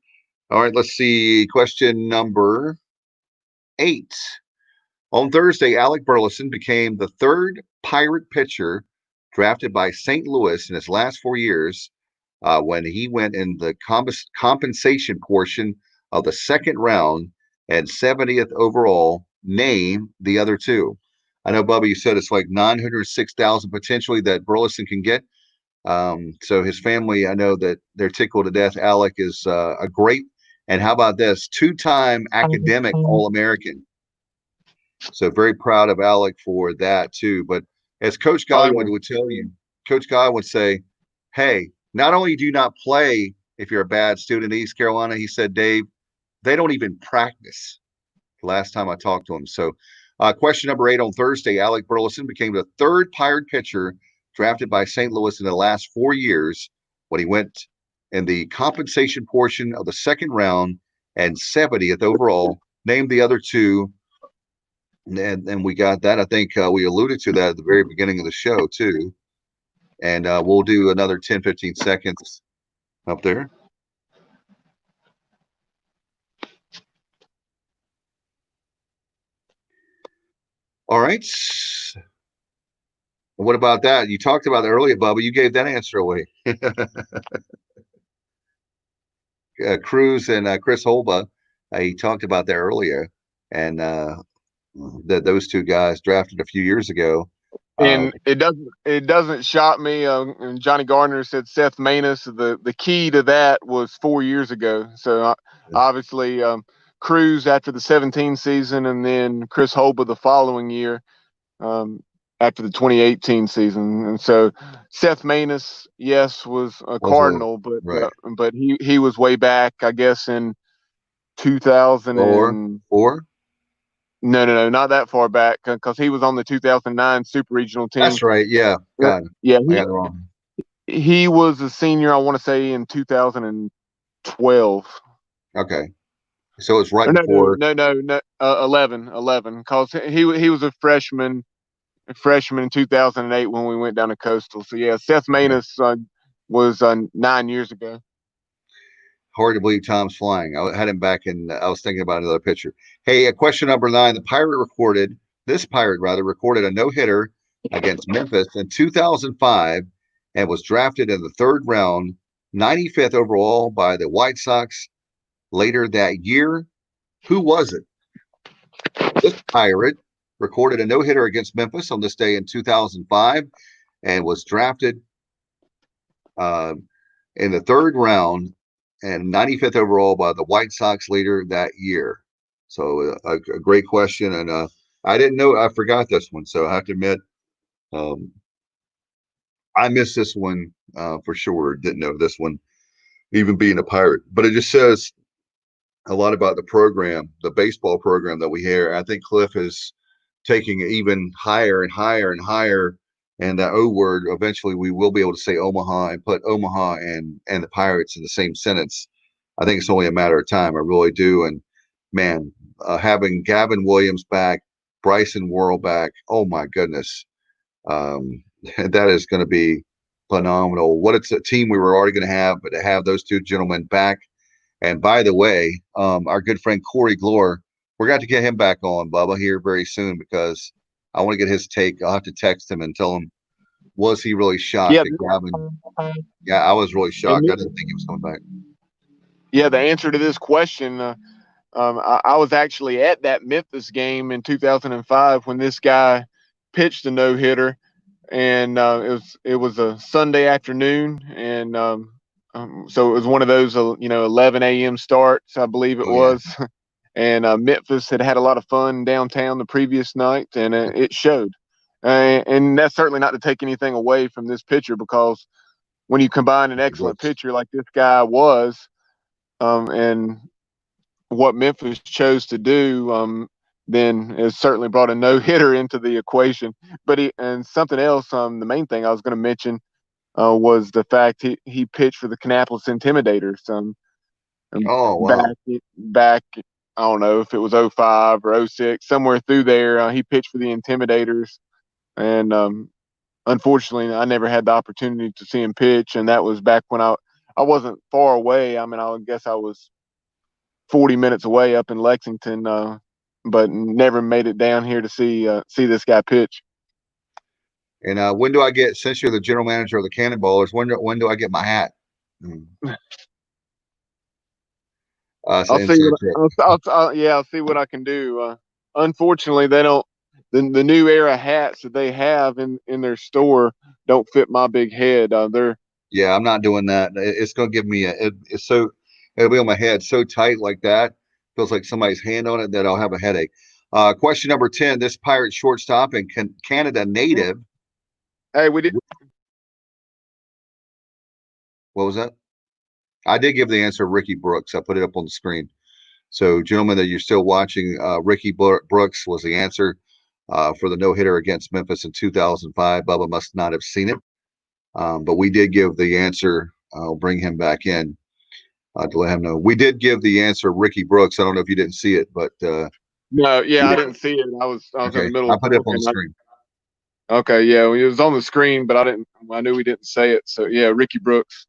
All right, let's see. Question number 8. On Thursday, Alec Burleson became the 3rd Pirate pitcher drafted by St. Louis in his last 4 years when he went in the compensation portion of the 2nd round and 70th overall. Name the other 2. I know, Bubba, you said it's like 906,000 potentially that Burleson can get. So his family, I know that they're tickled to death. Alec is a great, and how about this, 2-time academic All-American. So very proud of Alec for that too. But as Coach Godwin would tell you, Coach Godwin would say, hey, not only do you not play if you're a bad student in East Carolina, he said, Dave, they don't even practice. Last time I talked to him. So question number 8, on Thursday, Alec Burleson became the 3rd Pirate pitcher drafted by St. Louis in the last 4 years when he went in the compensation portion of the 2nd round and 70th overall. Name the other 2. And we got that. I think we alluded to that at the very beginning of the show, too. And we'll do another 10, 15 seconds up there. All right. What about that? You talked about it earlier, Bubba. You gave that answer away. Cruz and Chris Holba, he talked about that earlier. And that those 2 guys drafted a few years ago. And it doesn't shock me. And Johnny Gardner said Seth Maness. The key to that was 4 years ago. So obviously Cruz after the 17 season, and then Chris Holba the following year. after the 2018 season. And so Seth Maness, yes, was a Cardinal, right. but he was way back, I guess, in 2000 and Four. no, not that far back, because he was on the 2009 Super Regional team. That's right. Yeah. God. Yeah, I got it wrong. He was a senior, I want to say, in 2012. Okay. So it's right before. No, 11, because he was a freshman in 2008 when we went down to Coastal. So yeah, Seth Maness was 9 years ago. Hard to believe time's flying. I had him back in. I was thinking about another pitcher. Hey, question number 9. This Pirate recorded a no-hitter against Memphis in 2005 and was drafted in the 3rd round, 95th overall by the White Sox later that year. Who was it? This Pirate recorded a no-hitter against Memphis on this day in 2005 and was drafted in the 3rd round and 95th overall by the White Sox later that year. So a great question, and I didn't know. I forgot this one, so I have to admit, I missed this one for sure. Didn't know this one, even being a Pirate. But it just says a lot about the program, the baseball program that we have. I think Cliff is taking it even higher and higher and higher. And that O word, eventually we will be able to say Omaha and put Omaha and the Pirates in the same sentence. I think it's only a matter of time. I really do. And man, having Gavin Williams back, Bryson Worrell back, oh my goodness, that is going to be phenomenal. What it's a team we were already going to have, but to have those two gentlemen back. And by the way, our good friend Corey Glore, we're going to get him back on, Bubba, here very soon because I want to get his take. I'll have to text him and tell him, was he really shocked at Gavin? Yeah, I was really shocked. I didn't think he was coming back. Yeah, the answer to this question, I was actually at that Memphis game in 2005 when this guy pitched a no-hitter, and it was a Sunday afternoon, and so it was one of those 11 a.m. starts, I believe it was. Yeah. And Memphis had a lot of fun downtown the previous night, and it showed. And that's certainly not to take anything away from this pitcher, because when you combine an excellent pitcher like this guy was, and what Memphis chose to do, then it certainly brought a no-hitter into the equation. But and something else, the main thing I was going to mention was the fact he pitched for the Kannapolis Intimidators. Oh, wow. Back, I don't know if it was 05 or 06, somewhere through there, he pitched for the Intimidators. And unfortunately, I never had the opportunity to see him pitch, and that was back when I wasn't far away. I mean, I guess I was 40 minutes away up in Lexington, but never made it down here to see this guy pitch. And when do I get, since you're the general manager of the Cannonballers, when do I get my hat? I'll see what I can do. Unfortunately, they don't. The new era hats that they have in their store don't fit my big head. Yeah, I'm not doing that. It's going to give me it'll be on my head so tight like that. Feels like somebody's hand on it that I'll have a headache. Question number 10. This Pirate shortstop and Canada native. Hey, we did. What was that? I did give the answer, Ricky Brooks. I put it up on the screen. So, gentlemen, that you're still watching, Ricky Brooks was the answer for the no-hitter against Memphis in 2005. Bubba must not have seen it. But we did give the answer. I'll bring him back in to let him know. We did give the answer, Ricky Brooks. I don't know if you didn't see it, but no, yeah, I didn't see it. I was in the middle. I put it up on the screen. Okay, yeah, it was on the screen, but I knew we didn't say it. So yeah, Ricky Brooks.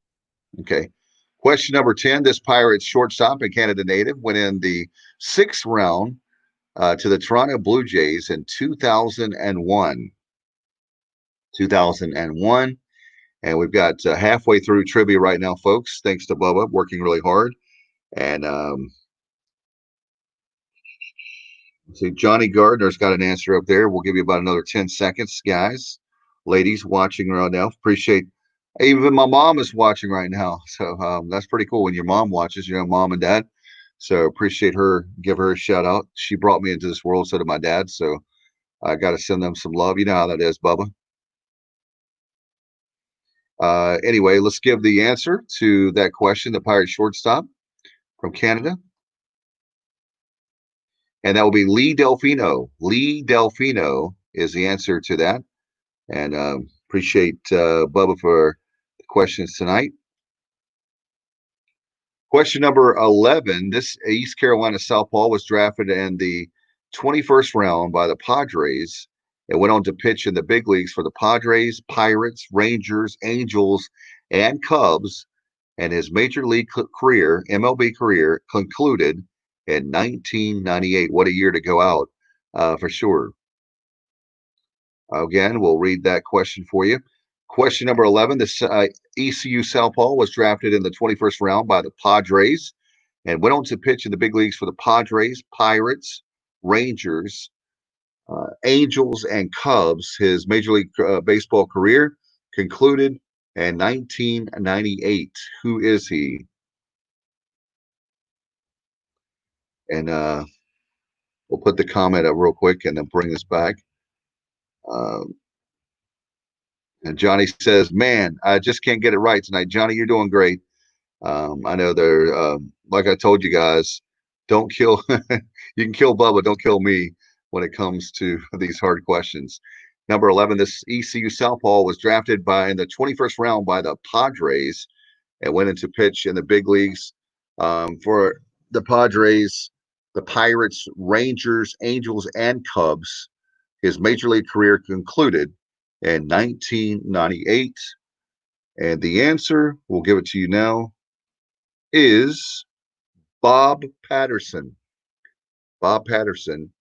Okay. Question number 10. This Pirates shortstop and Canada native went in the 6th round to the Toronto Blue Jays in 2001. 2001. And we've got halfway through trivia right now, folks, thanks to Bubba working really hard. And see, Johnny Gardner's got an answer up there. We'll give you about another 10 seconds, guys, ladies watching right now. Appreciate. Even my mom is watching right now. So that's pretty cool when your mom watches, mom and dad. So appreciate her. Give her a shout out. She brought me into this world. So did my dad. So I got to send them some love. You know how that is, Bubba. Anyway, let's give the answer to that question, the Pirate shortstop from Canada. And that will be Lee Delfino. Lee Delfino is the answer to that. And appreciate Bubba for the questions tonight. Question number 11. This East Carolina Southpaw was drafted in the 21st round by the Padres. It went on to pitch in the big leagues for the Padres, Pirates, Rangers, Angels, and Cubs. And his major league career, MLB career, concluded in 1998. What a year to go out, for sure. Again, we'll read that question for you. Question number 11. The ECU Southpaw was drafted in the 21st round by the Padres and went on to pitch in the big leagues for the Padres, Pirates, Rangers, Angels, and Cubs. His Major League Baseball career concluded in 1998. Who is he? And we'll put the comment up real quick and then bring this back. And Johnny says, "Man, I just can't get it right tonight." Johnny, you're doing great. I know they're like I told you guys, don't kill. You can kill Bubba, don't kill me when it comes to these hard questions. Number 11, this ECU Southpaw was drafted in the 21st round by the Padres and went into pitch in the big leagues for the Padres, the Pirates, Rangers, Angels, and Cubs. His major league career concluded in 1998. And the answer, we'll give it to you now, is Bob Patterson. Bob Patterson.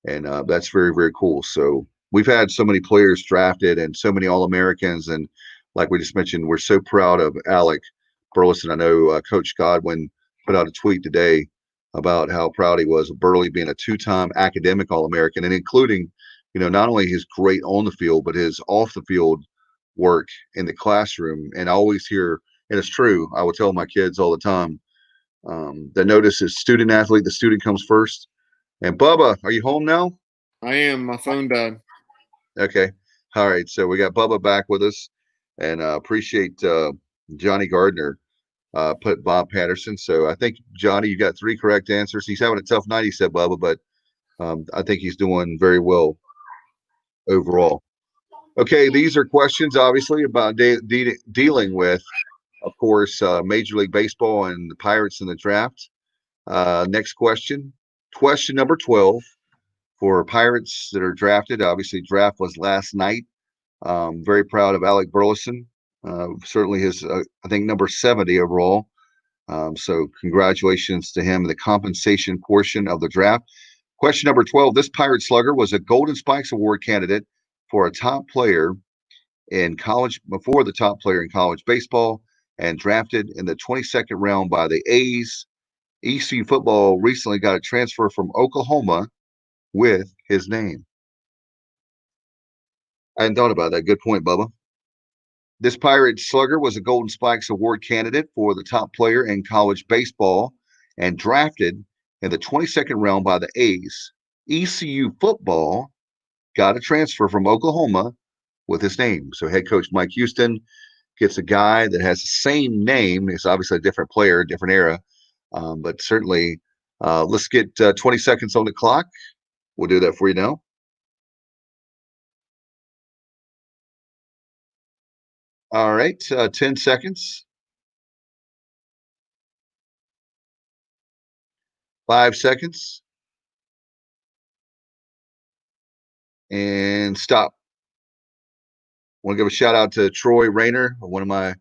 And that's very, very cool. So we've had so many players drafted and so many All-Americans. And like we just mentioned, we're so proud of Alec Burleson. I know Coach Godwin put out a tweet today about how proud he was of Burley being a two-time academic All-American, and including, not only his great on the field, but his off the field work in the classroom. And I always hear, and it's true, I will tell my kids all the time, the notice is student athlete, the student comes first. And Bubba, are you home now? I am. My phone died. Okay. All right. So we got Bubba back with us, and appreciate Johnny Gardner put Bob Patterson. So I think, Johnny, you got 3 correct answers. He's having a tough night, he said, Bubba, but I think he's doing very well overall. Okay, these are questions, obviously, about dealing with, of course, Major League Baseball and the Pirates in the draft. Next question. Question number 12 for Pirates that are drafted. Obviously, draft was last night. Very proud of Alec Burleson. Certainly his, I think, number 70 overall. So congratulations to him in the compensation portion of the draft. Question number 12. This Pirate slugger was a Golden Spikes Award candidate for a top player in college, before the top player in college baseball, and drafted in the 22nd round by the A's. ECU football recently got a transfer from Oklahoma with his name. I hadn't thought about that. Good point, Bubba. This Pirate slugger was a Golden Spikes Award candidate for the top player in college baseball and drafted in the 22nd round by the A's. ECU football got a transfer from Oklahoma with his name. So head coach Mike Houston gets a guy that has the same name. It's obviously a different player, different era. But certainly, let's get 20 seconds on the clock. We'll do that for you now. All right, 10 seconds. 5 seconds. And stop. I want to give a shout out to Troy Rayner, one of my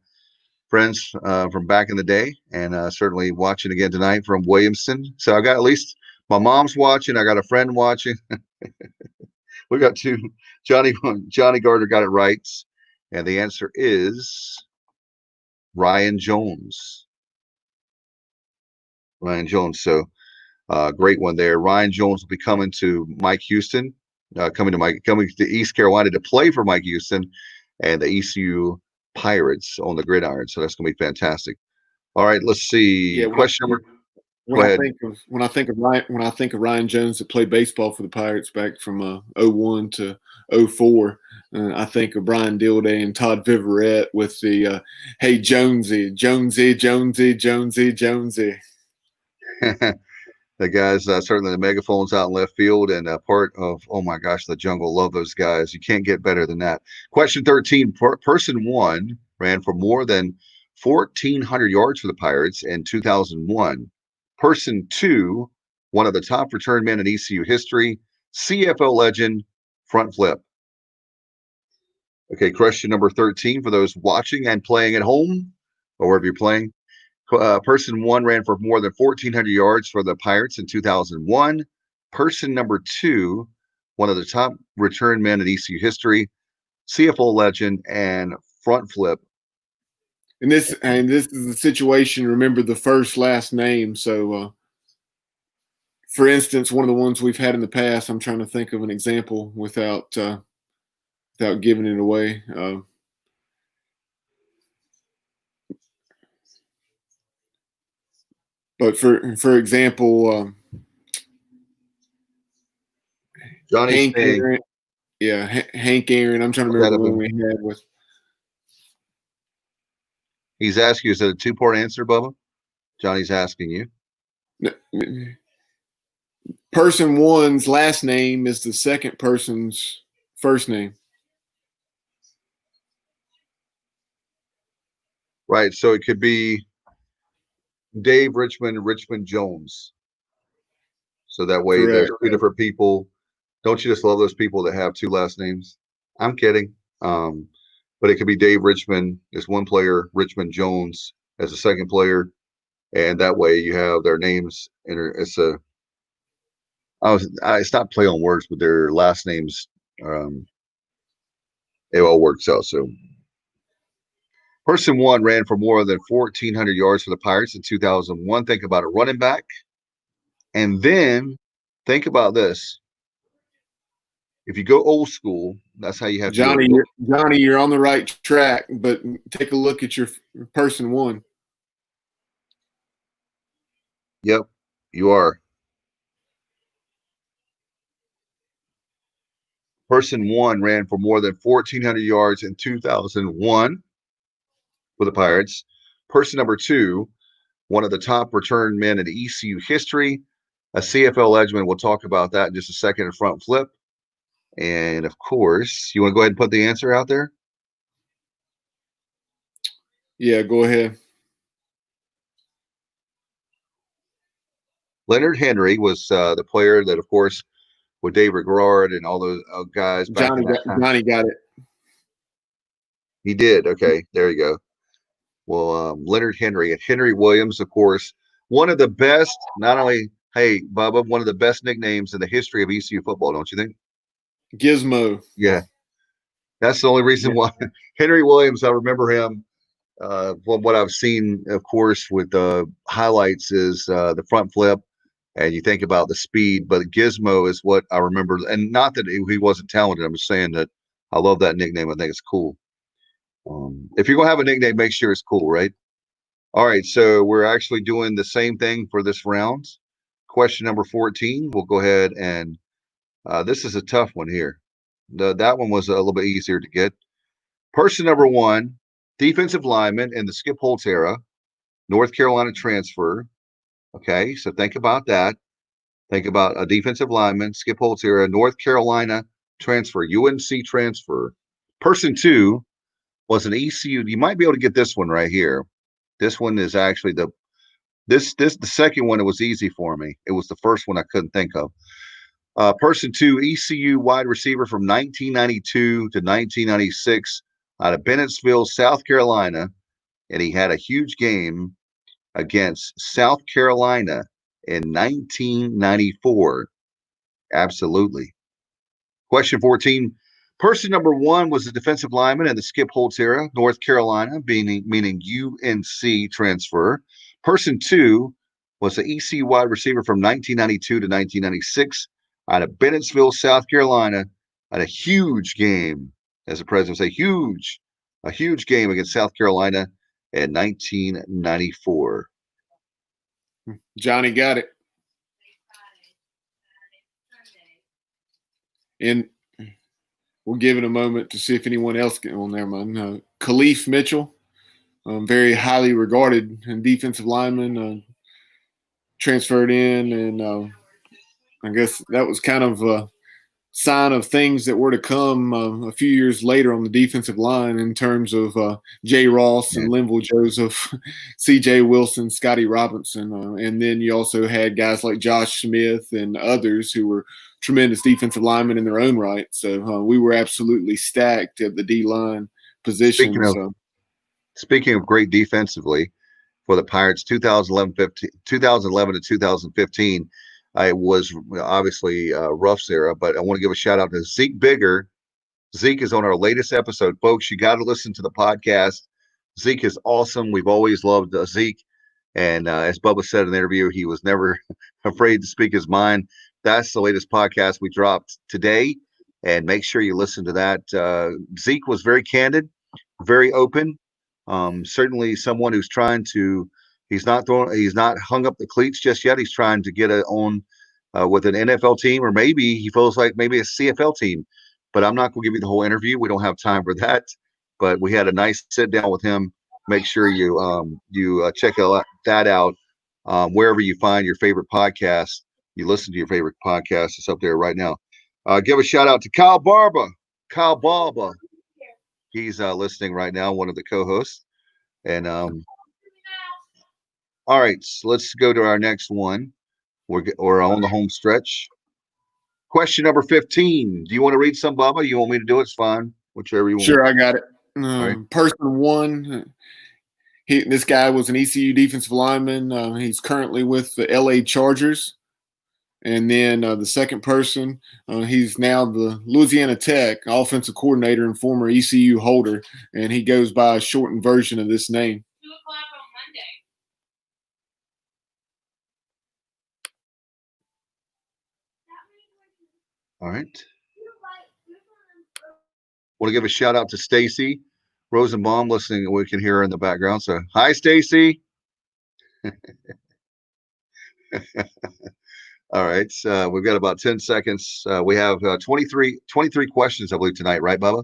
friends from back in the day, and certainly watching again tonight from Williamston. So I got at least my mom's watching. I got a friend watching. We got 2. Johnny Gardner got it right, and the answer is Ryan Jones. Ryan Jones. So great one there. Ryan Jones will be coming to Mike Houston, coming to East Carolina to play for Mike Houston and the ECU Pirates on the gridiron. So that's going to be fantastic. All right, let's see. Yeah, Question number. Go ahead. When I think of Ryan Jones that played baseball for the Pirates back from 01 to 04, I think of Brian Dilday and Todd Viverette with the "Hey Jonesy, Jonesy, Jonesy, Jonesy, Jonesy." The guys, certainly the megaphones out in left field and part of, oh my gosh, the jungle. Love those guys. You can't get better than that. Question 13. Person one ran for more than 1,400 yards for the Pirates in 2001. Person two, one of the top return men in ECU history, CFL legend, front flip. Okay, question number 13 for those watching and playing at home or wherever you're playing. Person one ran for more than 1,400 yards for the Pirates in 2001. Person number two, one of the top return men in ECU history, CFL legend, and front flip. And this is the situation. Remember the first last name. So, for instance, one of the ones we've had in the past. I'm trying to think of an example without giving it away. But for example, Johnny Hank Aaron, Hank Aaron. I'm trying to remember the one we had with. He's asking you, is it a two-part answer, Bubba? Johnny's asking you. Person one's last name is the second person's first name. Right. So it could be Dave Richmond, Richmond Jones. So that way there's two different people. Don't you just love those people that have two last names? I'm kidding. But it could be Dave Richmond as one player, Richmond Jones as a second player. And that way you have their names. And I stopped playing on words, but their last names, it all works out. So person one ran for more than 1,400 yards for the Pirates in 2001. Think about a running back. And then think about this. If you go old school, that's how you have Johnny. You're on the right track, but take a look at your person one. Yep, you are. Person one ran for more than 1,400 yards in 2001 for the Pirates. Person number two, one of the top return men in ECU history, a CFL legend. We'll talk about that in just a second in front flip. And of course, you want to go ahead and put the answer out there? Yeah, go ahead. Leonard Henry was the player that, of course, with David Garrard and all those guys back in that time. Johnny got it. He did. Okay, there you go. Well, Leonard Henry and Henry Williams, of course, one of the best, not only, hey, Bubba, one of the best nicknames in the history of ECU football, don't you think? Gizmo. Yeah. That's the only reason why. Henry Williams, I remember him. From what I've seen, of course, with the highlights is the front flip, and you think about the speed, but Gizmo is what I remember. And not that he wasn't talented. I'm just saying that I love that nickname. I think it's cool. If you're going to have a nickname, make sure it's cool, right? All right, so we're actually doing the same thing for this round. Question number 14. We'll go ahead and this is a tough one here. That one was a little bit easier to get. Person number one, defensive lineman in the Skip Holtz era, North Carolina transfer. Okay, so think about that. Think about a defensive lineman, Skip Holtz era, North Carolina transfer, UNC transfer. Person two was an ECU. You might be able to get this one right here. This one is actually the second one. It was easy for me. It was the first one I couldn't think of. Person two, ECU wide receiver from 1992 to 1996 out of Bennettsville, South Carolina, and he had a huge game against South Carolina in 1994. Absolutely. Question 14. Person number one was a defensive lineman in the Skip Holtz era, North Carolina, meaning UNC transfer. Person two was the ECU wide receiver from 1992 to 1996 out of Bennettsville, South Carolina, at a huge game, as the president would say, a huge game against South Carolina in 1994. Johnny got it. And we'll give it a moment to see if anyone else get on there, man. Khalif Mitchell, very highly regarded defensive lineman, transferred in, and I guess that was kind of a sign of things that were to come a few years later on the defensive line in terms of Jay Ross and Linval Joseph, C.J. Wilson, Scotty Robinson. And then you also had guys like Josh Smith and others who were tremendous defensive linemen in their own right. So we were absolutely stacked at the D-line position. Speaking of great defensively for the Pirates, 2011 to 2015, it was obviously Ruff's era, but I want to give a shout out to Zeke Bigger. Zeke is on our latest episode. Folks, you got to listen to the podcast. Zeke is awesome. We've always loved Zeke. And as Bubba said in the interview, he was never afraid to speak his mind. That's the latest podcast we dropped today. And make sure you listen to that. Zeke was very candid, very open. Certainly someone who's trying to, he's not hung up the cleats just yet. He's trying to get it on with an NFL team, or maybe he feels like maybe a CFL team. But I'm not going to give you the whole interview. We don't have time for that. But we had a nice sit down with him. Make sure you check that out wherever you find your favorite podcast. You listen to your favorite podcast. It's up there right now. Give a shout out to Kyle Barber. Kyle Barber. He's listening right now, one of the co-hosts. And all right, so let's go to our next one. We're on the home stretch. Question number 15. Do you want to read some, Bubba? You want me to do it? It's fine. Whichever you want. Sure, I got it. Right. Person one. This guy was an ECU defensive lineman. He's currently with the LA Chargers. And then the second person, he's now the Louisiana Tech offensive coordinator and former ECU holder, and he goes by a shortened version of this name. 2 o'clock on Monday. All right. Want to give a shout out to Stacy Rosenbaum listening. We can hear her in the background. So, hi, Stacy. All right. We've got about 10 seconds. We have 23 questions, I believe, tonight, right, Bubba?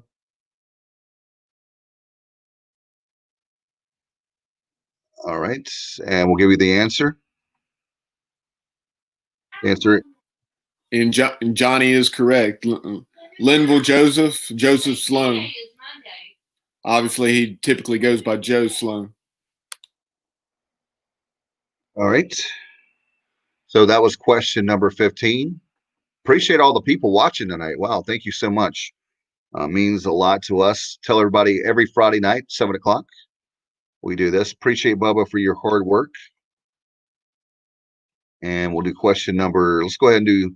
All right. And we'll give you the answer. And Johnny is correct. Linval Joseph Sloan. Obviously, he typically goes by Joe Sloan. All right. So that was question number 15. Appreciate all the people watching tonight. Wow, thank you so much. Means a lot to us. Tell everybody every Friday night, 7 o'clock, we do this. Appreciate Bubba for your hard work. And we'll do let's go ahead and do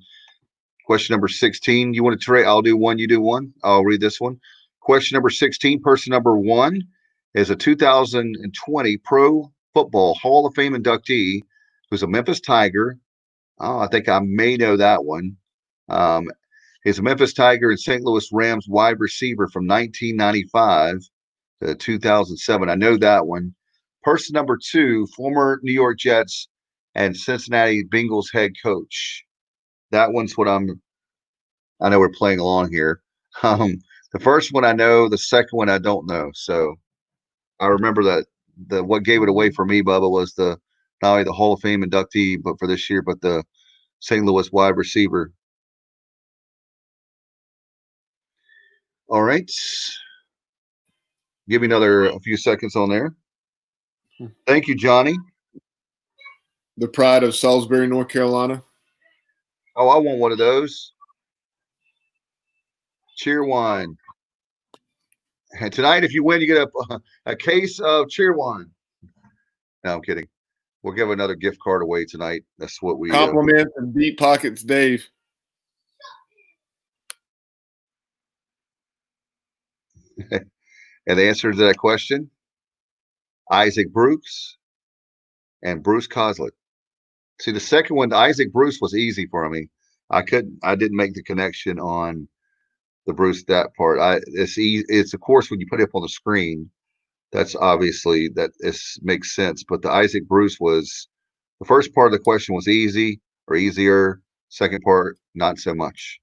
question number 16. You want to trade? I'll do one, you do one. I'll read this one. Question number 16, person number 1 is a 2020 Pro Football Hall of Fame inductee who's a Memphis Tiger. Oh, I think I may know that one. He's a Memphis Tiger and St. Louis Rams wide receiver from 1995 to 2007. I know that one. Person number 2, former New York Jets and Cincinnati Bengals head coach. That one's what I know we're playing along here. The first one I know, the second one I don't know. So I remember that what gave it away for me, Bubba, was not only the Hall of Fame inductee, but for this year, but the St. Louis wide receiver. All right. Give me a few seconds on there. Thank you, Johnny. The pride of Salisbury, North Carolina. Oh, I want one of those. Cheerwine. And tonight, if you win, you get a case of Cheerwine. No, I'm kidding. We'll give another gift card away tonight. That's what we compliment and deep pockets, Dave. And the answer to that question, Isaac Bruce and Bruce Coslett. See, the second one, Isaac Bruce, was easy for me. I didn't make the connection on the Bruce, that part. It's of course when you put it up on the screen, that's obviously makes sense. But the Isaac Bruce was The first part of the question was easy or easier. Second part, not so much.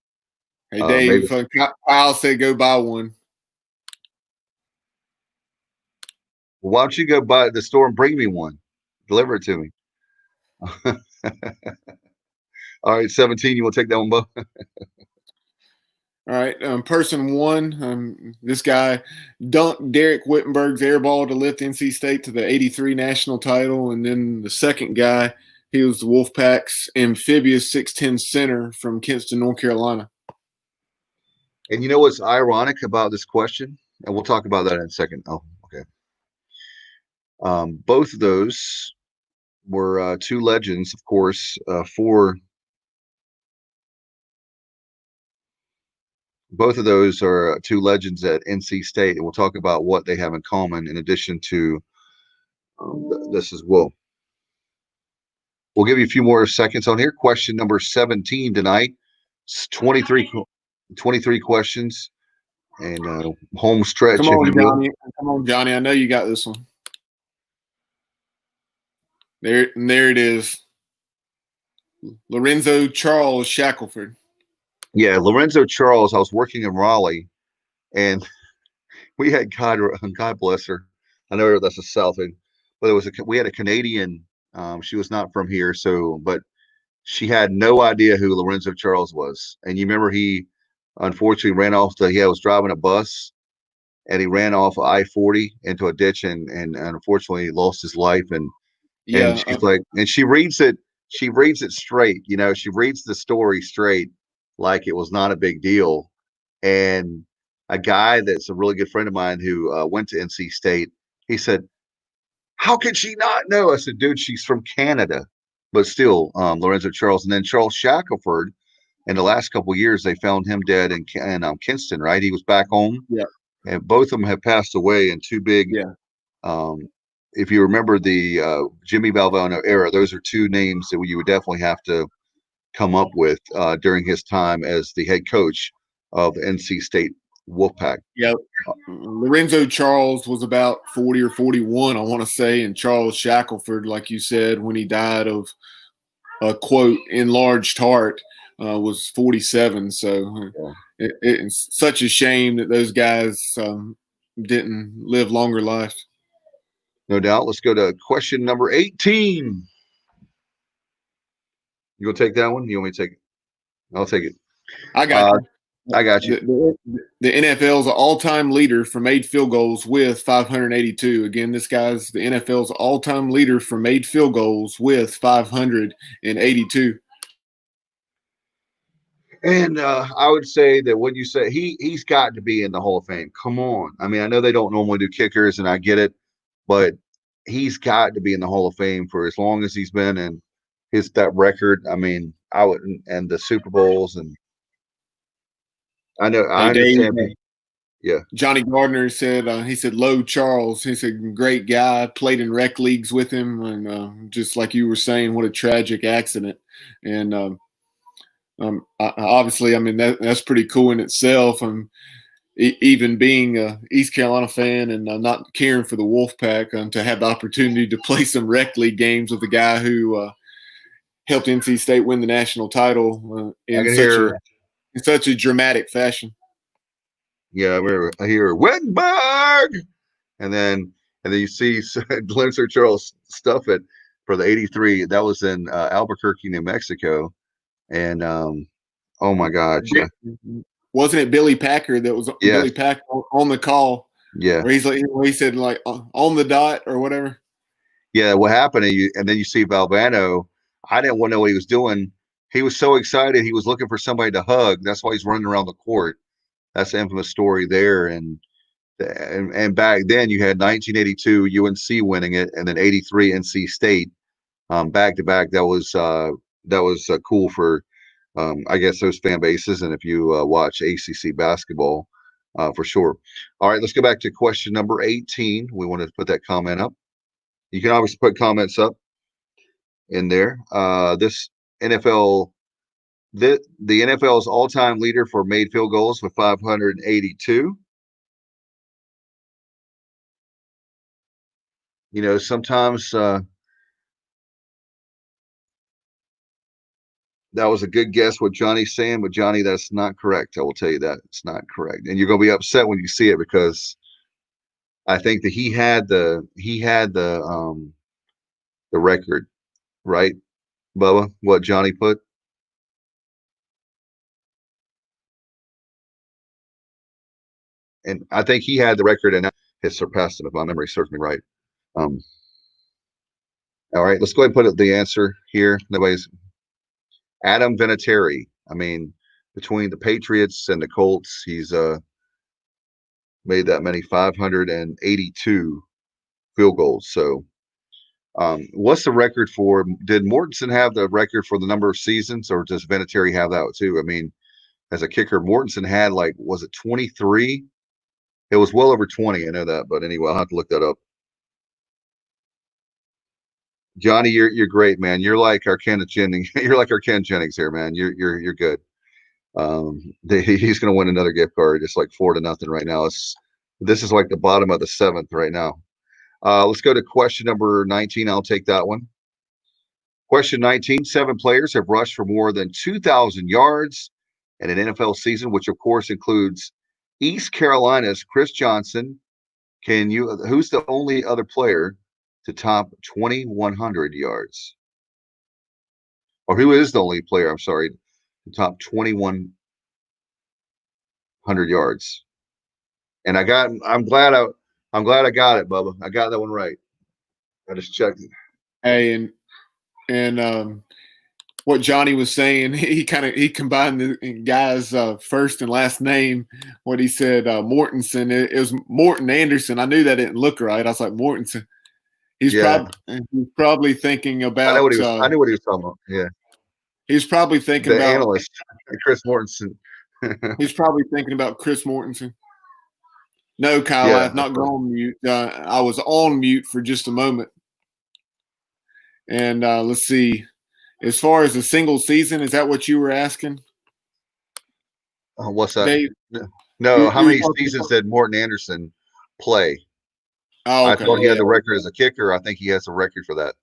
Hey, Maybe. Dave, Kyle said go buy one. Well, why don't you go by the store and bring me one? Deliver it to me. All right, 17. You want to take that one, Bo? All right, person one, this guy dunked Derek Whittenberg's air ball to lift NC State to the 83 national title. And then the second guy, he was the Wolfpack's amphibious 6'10 center from Kinston, North Carolina. And you know what's ironic about this question? And we'll talk about that in a second. Oh, okay. Both of those were two legends, of course, for both of those are two legends at NC State, and we'll talk about what they have in common in addition to this as well. We'll give you a few more seconds on here. Question number 17 tonight. It's 23 questions and home stretch. Come on, Johnny. Come on, Johnny. I know you got this one. There it is. Lorenzo Charles Shackelford. Yeah, Lorenzo Charles. I was working in Raleigh, and we had God bless her. I know that's a South thing, but we had a Canadian. She was not from here, but she had no idea who Lorenzo Charles was. And you remember he unfortunately ran off he was driving a bus and he ran off I-40 into a ditch and unfortunately lost his life. And she's like, and she reads it straight, she reads the story straight like it was not a big deal. And a guy that's a really good friend of mine who went to NC State, he said, how could she not know? I said, dude, she's from Canada. But still, Lorenzo Charles. And then Charles Shackelford, in the last couple of years, they found him dead in Kinston, right? He was back home. Yeah. And both of them have passed away in two big if you remember the Jimmy Valvano era, those are two names that you would definitely have to come up with during his time as the head coach of NC State Wolfpack. Yeah. Lorenzo Charles was about 40 or 41, I want to say, and Charles Shackelford, like you said, when he died of a quote enlarged heart, was 47. So it's such a shame that those guys didn't live longer lives. No doubt. Let's go to question number 18. You gonna take that one? You want me to take it? I'll take it. I got you. I got you. The NFL's all-time leader for made field goals with 582. Again, this guy's the NFL's all-time leader for made field goals with 582. And I would say that when you say he's got to be in the Hall of Fame. Come on. I mean, I know they don't normally do kickers, and I get it, but he's got to be in the Hall of Fame for as long as he's been, and that record. I mean, I would, and the Super Bowls, and I know I understand. Dave, yeah. Johnny Gardner said he said Low Charles. He's a great guy. Played in rec leagues with him, and just like you were saying, what a tragic accident. And obviously, I mean that's pretty cool in itself. Even being a East Carolina fan and not caring for the Wolfpack, to have the opportunity to play some rec league games with the guy who helped NC State win the national title in such a dramatic fashion. Yeah, I hear Wittenberg, and then you see Lorenzo Charles stuff it for the 83. That was in Albuquerque, New Mexico, and oh my God, yeah. Wasn't it Billy Packer that was Billy Packer on the call? Yeah, where he said like on the dot or whatever. Yeah, what happened? And then you see Valvano. I didn't want to know what he was doing. He was so excited. He was looking for somebody to hug. That's why he's running around the court. That's the infamous story there. And back then you had 1982 UNC winning it, and then 83 NC State back to back. That was cool for I guess those fan bases, and if you watch ACC basketball, for sure. All right, let's go back to question number 18. We wanted to put that comment up. You can obviously put comments up in there. This NFL, the NFL's all-time leader for made field goals with 582. Sometimes That was a good guess what Johnny's saying, but Johnny, that's not correct. I will tell you that it's not correct, and you're gonna be upset when you see it because I think that he had the record, right, Bubba? What Johnny put? And I think he had the record and has surpassed it if my memory serves me right. Um, all right, let's go ahead and put the answer here. Nobody's Adam Vinatieri. I mean, between the Patriots and the Colts, he's made that many 582 field goals. So, what's the record for? Did Mortensen have the record for the number of seasons, or does Vinatieri have that too? I mean, as a kicker, Mortensen had was it 23? It was well over 20. I know that, but anyway, I'll have to look that up. Johnny, you're great, man. You're like our Ken Jennings. You're like our Ken Jennings here, man. You're good. He's going to win another gift card. It's like 4-0 right now. This is like the bottom of the 7th right now. Let's go to question number 19. I'll take that one. Question 19. 7 players have rushed for more than 2,000 yards in an NFL season, which of course includes East Carolina's Chris Johnson. Who's the only other player to top 2,100 yards? Or who is the only player, I'm sorry, to top 2,100 yards? And I'm glad I got it, Bubba. I got that one right. I just checked it. Hey, and what Johnny was saying, he combined the guy's first and last name. What he said, Mortensen, it was Morten Anderson. I knew that didn't look right. I was like, Mortensen. He's probably thinking about. I knew what he was talking about. Yeah. He's probably thinking the about analyst, Chris Mortensen. He's probably thinking about Chris Mortensen. No, Kyle, Yeah, I have not gone on mute. I was on mute for just a moment. And let's see. As far as a single season, is that what you were asking? What's that? Dave, no, how many seasons did Morten Anderson play? Oh, okay. I thought he had the record as a kicker. I think he has a record for that.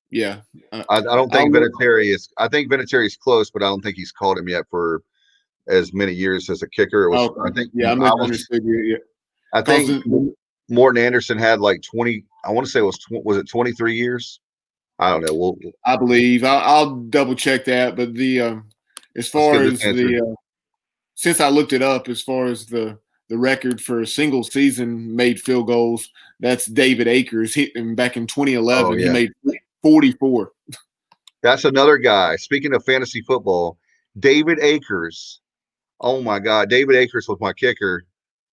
Yeah. I don't think Vinatieri is. I think Vinatieri is close, but I don't think he's called him yet for as many years as a kicker. It was. I think. Yeah, I misunderstood you. Yeah. I think Morten Anderson had like 20. I want to say was it 23 years? I don't know. I believe I'll double check that, but as far as since I looked it up, as far as the record for a single season made field goals, that's David Akers. Back in 2011, He made 44. That's another guy. Speaking of fantasy football, David Akers. Oh my God, David Akers was my kicker,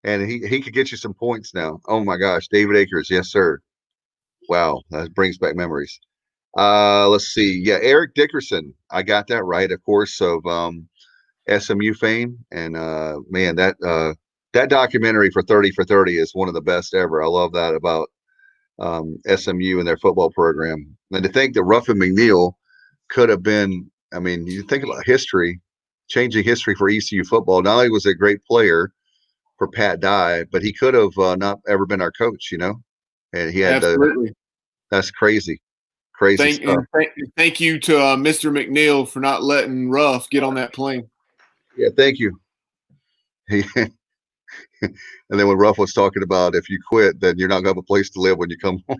and he could get you some points now. Oh my gosh, David Akers, yes sir. Wow, that brings back memories. Let's see. Yeah, Eric Dickerson. I got that right, of course, of SMU fame. And man, that documentary for 30 for 30 is one of the best ever. I love that about SMU and their football program. And to think that Ruffin McNeil could have been, I mean, you think about history, changing history for ECU football. Not only was he a great player for Pat Dye, but he could have not ever been our coach, And he had that's crazy. Crazy stuff. Thank you to Mr. McNeil for not letting Ruff get on that plane. Yeah, thank you. And then when Ruff was talking about if you quit, then you're not gonna have a place to live when you come home.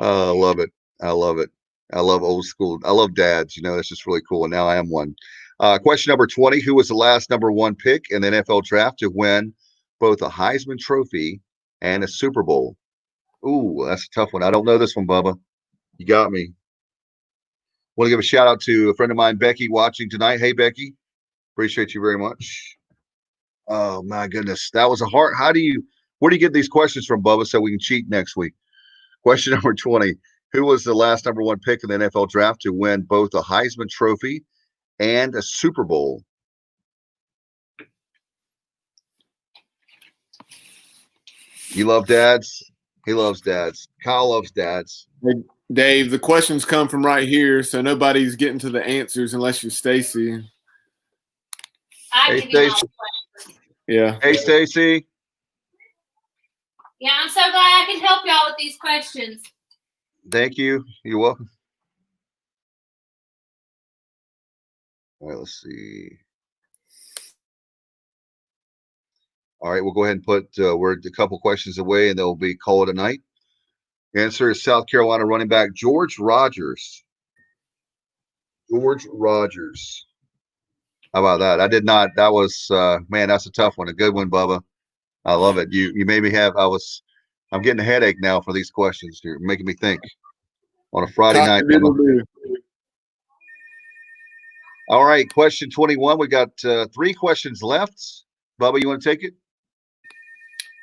I love it. I love it. I love old school. I love dads. It's just really cool. And now I am one. Question number 20: who was the last number 1 pick in the NFL draft to win both a Heisman Trophy and a Super Bowl? Ooh, that's a tough one. I don't know this one, Bubba. You got me. Want to give a shout out to a friend of mine, Becky, watching tonight. Hey, Becky. Appreciate you very much. Oh my goodness, that was a hard. Where do you get these questions from, Bubba, so we can cheat next week? Question number 20: who was the last number 1 pick in the NFL draft to win both a Heisman Trophy and a Super Bowl? You love dads. He loves dads. Kyle loves dads. Dave, the questions come from right here, so nobody's getting to the answers unless you're Stacy. Hey, Stacy. Yeah. Hey, Stacy. Yeah, I'm so glad I can help y'all with these questions. Thank you. You're welcome. All right, let's see. All right, we'll go ahead and put we're a couple questions away, and they'll be called a night. Answer is South Carolina running back George Rogers. George Rogers. How about that? I did not. That was man, that's a tough one. A good one, Bubba. I love it. You made me have. I'm getting a headache now for these questions. You're making me think on a Friday night. Bubba. All right, question 21. We got 3 questions left. Bubba, you want to take it?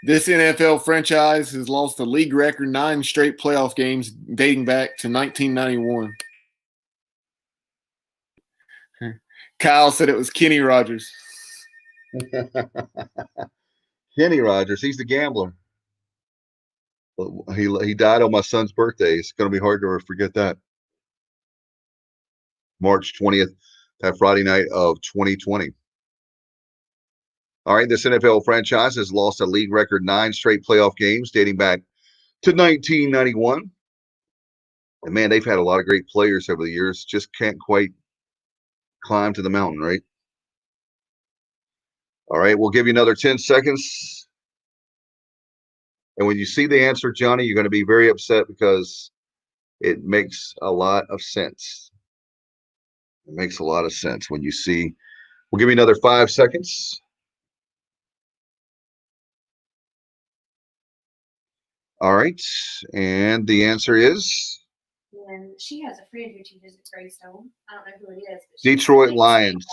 This NFL franchise has lost a league record 9 straight playoff games dating back to 1991. Kyle said it was Kenny Rogers. Kenny Rogers, he's the gambler. He died on my son's birthday. It's going to be hard to forget that. March 20th, that Friday night of 2020. All right, this NFL franchise has lost a league record 9 straight playoff games dating back to 1991. And man, they've had a lot of great players over the years. Just can't quite climb to the mountain, right? All right, we'll give you another 10 seconds. And when you see the answer, Johnny, you're going to be very upset because it makes a lot of sense. It makes a lot of sense when you see. We'll give you another 5 seconds. All right, and the answer is? And she has a friend who teaches at Greystone. I don't know who it is. But Detroit Lions.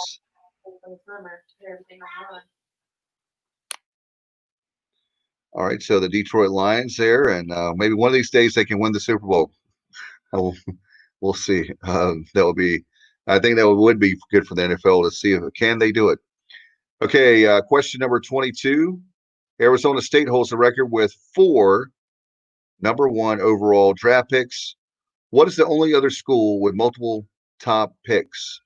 All right, so the Detroit Lions there, and maybe one of these days they can win the Super Bowl. We'll see. That would be, I think that would be good for the NFL to see if can they do it. Okay, question number 22. Arizona State holds the record with 4 number 1 overall draft picks. What is the only other school with multiple top picks?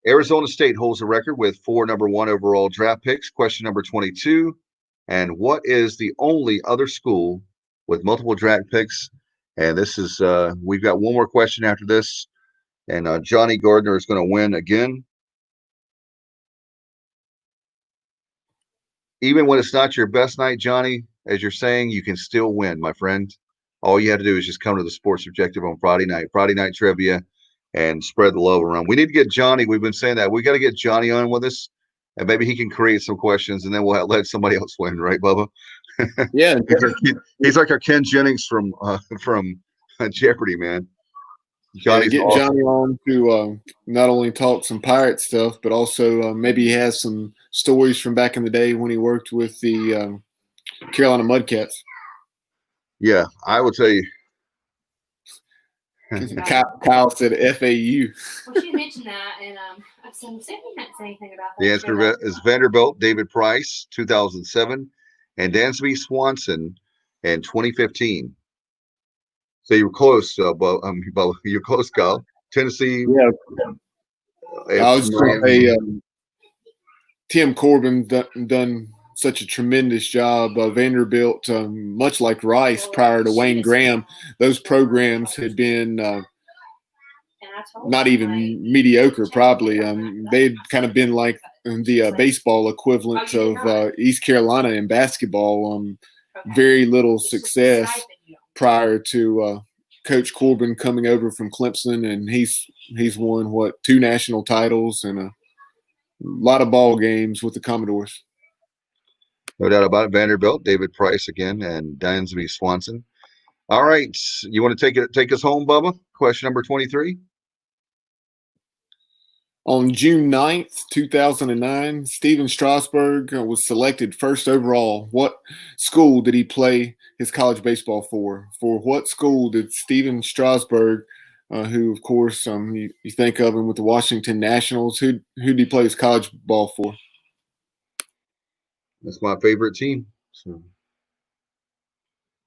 Arizona State holds the record with 4 number 1 overall draft picks. Question number 22. And what is the only other school with multiple draft picks? And this is, we've got one more question after this. And Johnny Gardner is going to win again. Even when it's not your best night, Johnny, as you're saying, you can still win, my friend. All you have to do is just come to the Sports Objective on Friday night trivia, and spread the love around. We need to get Johnny. We've been saying that. We got to get Johnny on with us, and maybe he can create some questions, and then we'll let somebody else win, right, Bubba? Yeah. he's like our Ken Jennings from Jeopardy, man. Get awesome. Johnny on to not only talk some pirate stuff, but also maybe he has some stories from back in the day when he worked with the Carolina Mudcats. Yeah, I will tell you. Kyle said FAU. Well, she mentioned that, and I said, Sammy didn't say anything about that. The answer is Vanderbilt, David Price, 2007, and Dansby Swanson in 2015. So you were close, you're close, Kyle. Tennessee. Yeah. I was going to say Tim Corbin done such a tremendous job. Vanderbilt, much like Rice prior to Wayne Graham, those programs had been not even mediocre, probably. They'd kind of been like the baseball equivalent of East Carolina in basketball. Very little success prior to Coach Corbin coming over from Clemson, and he's won 2 national titles and a lot of ball games with the Commodores. No doubt about it. Vanderbilt, David Price again, and Dansby Swanson. All right, you want to take us home, Bubba? Question number 23. On June 9th, 2009, Steven Strasburg was selected first overall. What school did he play his college baseball for? For what school did Steven Strasburg, who, of course, you think of him with the Washington Nationals, who did he play his college ball for? That's my favorite team. So,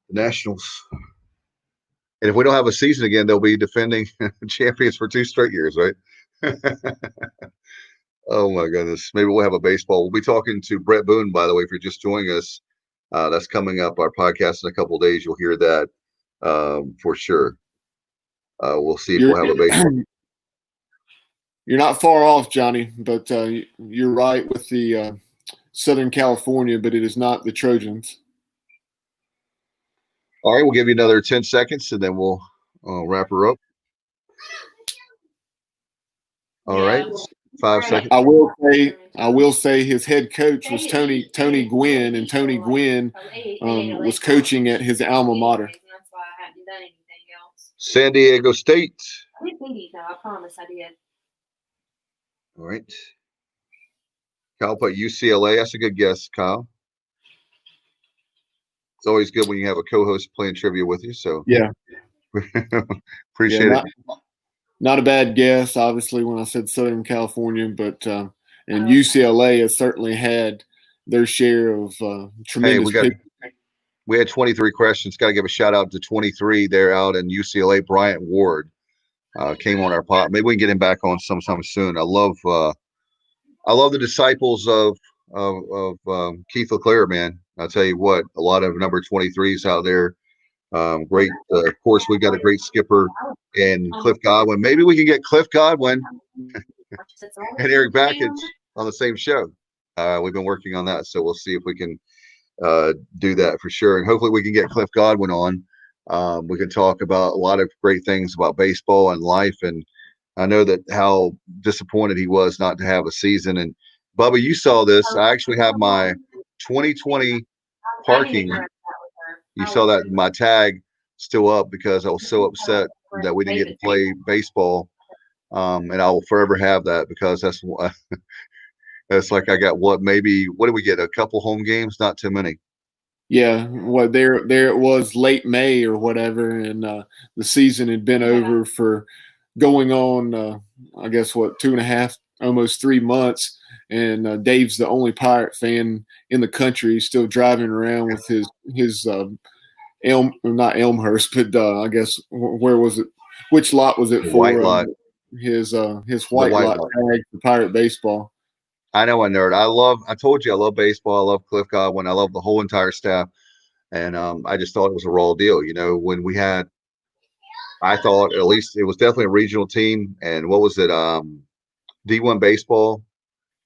the Nationals. And if we don't have a season again, they'll be defending champions for 2 straight years, right? Oh my goodness. Maybe we'll have a baseball. We'll be talking to Brett Boone, by the way, if you're just joining us. That's coming up, our podcast in a couple of days. You'll hear that for sure. we'll see if we'll have a baseball. You're not far off, Johnny, but you're right with the Southern California, but it is not the Trojans. All right, we'll give you another 10 seconds, and then we'll wrap her up. All right, 5 seconds. I will say his head coach was Tony Gwynn, and Tony Gwynn was coaching at his alma mater. That's why I hadn't done anything else. San Diego State. I did meet though. I promise I did. All right. Kyle put UCLA. That's a good guess, Kyle. It's always good when you have a co-host playing trivia with you. So yeah, appreciate it. Not a bad guess, obviously, when I said Southern California, but and UCLA has certainly had their share of tremendous. Hey, we had 23 questions. Got to give a shout out to 23 there out in UCLA. Bryant Ward came on our pod. Maybe we can get him back on sometime soon. I love the disciples of Keith LeClaire, man. I'll tell you what, a lot of number 23s out there. Great. Of course, we've got a great skipper in Cliff Godwin. Maybe we can get Cliff Godwin and Eric Backett on the same show. We've been working on that, so we'll see if we can do that for sure. And hopefully we can get Cliff Godwin on. We can talk about a lot of great things about baseball and life. And I know that how disappointed he was not to have a season. And Bubba, you saw this. I actually have my 2020 parking. You saw that my tag still up because I was so upset that we didn't get to play baseball. And I will forever have that because that's like I got what did we get? A couple home games, not too many. Yeah, well, there it was late May or whatever, and the season had been over for going on, I guess, 2.5, almost 3 months. And Dave's the only Pirate fan in the country. He's still driving around with his not Elmhurst, but I guess where was it? Which lot was it for? White lot. His white lot tag for Pirate baseball. I know a nerd. I told you I love baseball. I love Cliff Godwin. I love the whole entire staff. And I just thought it was a raw deal. You know, when we had, I thought at least it was definitely a regional team. And what was it? D1 baseball.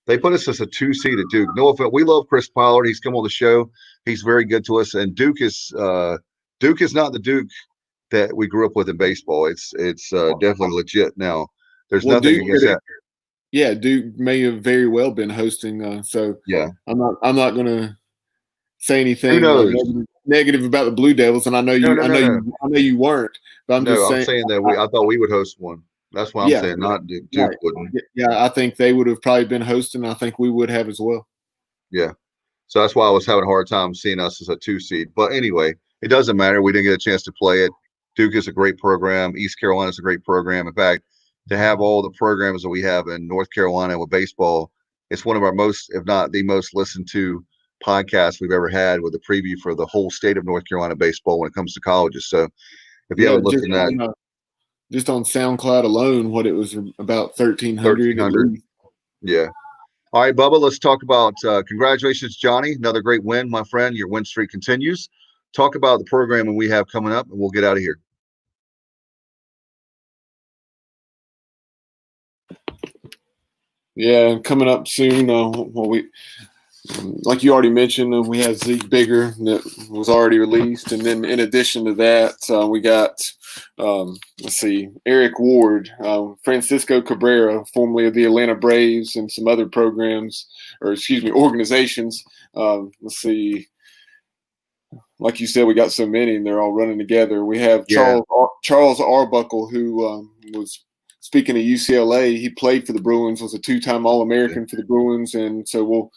They put us as a 2 seed at Duke. No offense. We love Chris Pollard. He's come on the show. He's very good to us. And Duke is not the Duke that we grew up with in baseball. It's definitely legit now. There's nothing against that. Yeah, Duke may have very well been hosting. So yeah, I'm not going to say anything negative about the Blue Devils, and I know you weren't. But I'm saying that I thought we would host one. That's what I'm saying. Not Duke wouldn't. Yeah, I think they would have probably been hosting. I think we would have as well. Yeah, so that's why I was having a hard time seeing us as a 2 seed. But anyway, it doesn't matter. We didn't get a chance to play it. Duke is a great program. East Carolina is a great program. In fact, to have all the programs that we have in North Carolina with baseball, it's one of our most, if not the most listened to podcasts we've ever had with a preview for the whole state of North Carolina baseball when it comes to colleges. So if you haven't listened to that. Just on SoundCloud alone, what it was about 1,300. Yeah. All right, Bubba, let's talk about congratulations, Johnny. Another great win, my friend. Your win streak continues. Talk about the programming we have coming up, and we'll get out of here. Yeah, coming up soon. Like you already mentioned, we had Zeke Bigger that was already released, and then in addition to that, we got Eric Ward, Francisco Cabrera, formerly of the Atlanta Braves, and some other organizations. Like you said, we got so many, and they're all running together. We have Charles Arbuckle, who was. Speaking of UCLA, he played for the Bruins, was a 2-time All-American for the Bruins, and so we'll.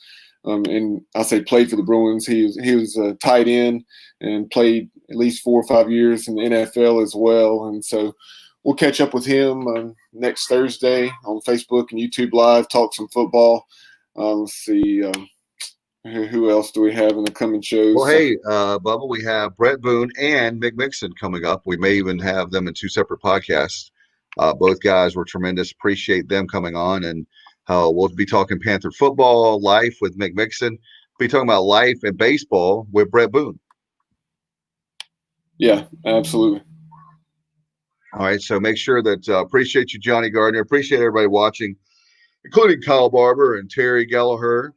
And I say played for the Bruins. He was a tight end and played at least 4 or 5 years in the NFL as well. And so we'll catch up with him next Thursday on Facebook and YouTube Live. Talk some football. Let's see. Who else do we have in the coming shows? Well, hey, Bubba, we have Brett Boone and Mick Mixon coming up. We may even have them in 2 separate podcasts. Both guys were tremendous. Appreciate them coming on, and we'll be talking Panther football, life with Mick Mixon. We'll be talking about life and baseball with Brett Boone. Yeah, absolutely. All right. So make sure that appreciate you, Johnny Gardner. Appreciate everybody watching, including Kyle Barber and Terry Gallagher,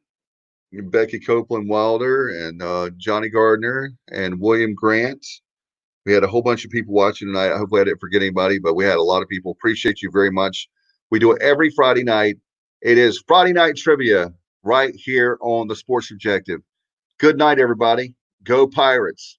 and Becky Copeland Wilder, and Johnny Gardner and William Grant. We had a whole bunch of people watching tonight. Hopefully I didn't forget anybody, but we had a lot of people. Appreciate you very much. We do it every Friday night. It is Friday Night Trivia right here on the Sports Objective. Good night, everybody. Go Pirates.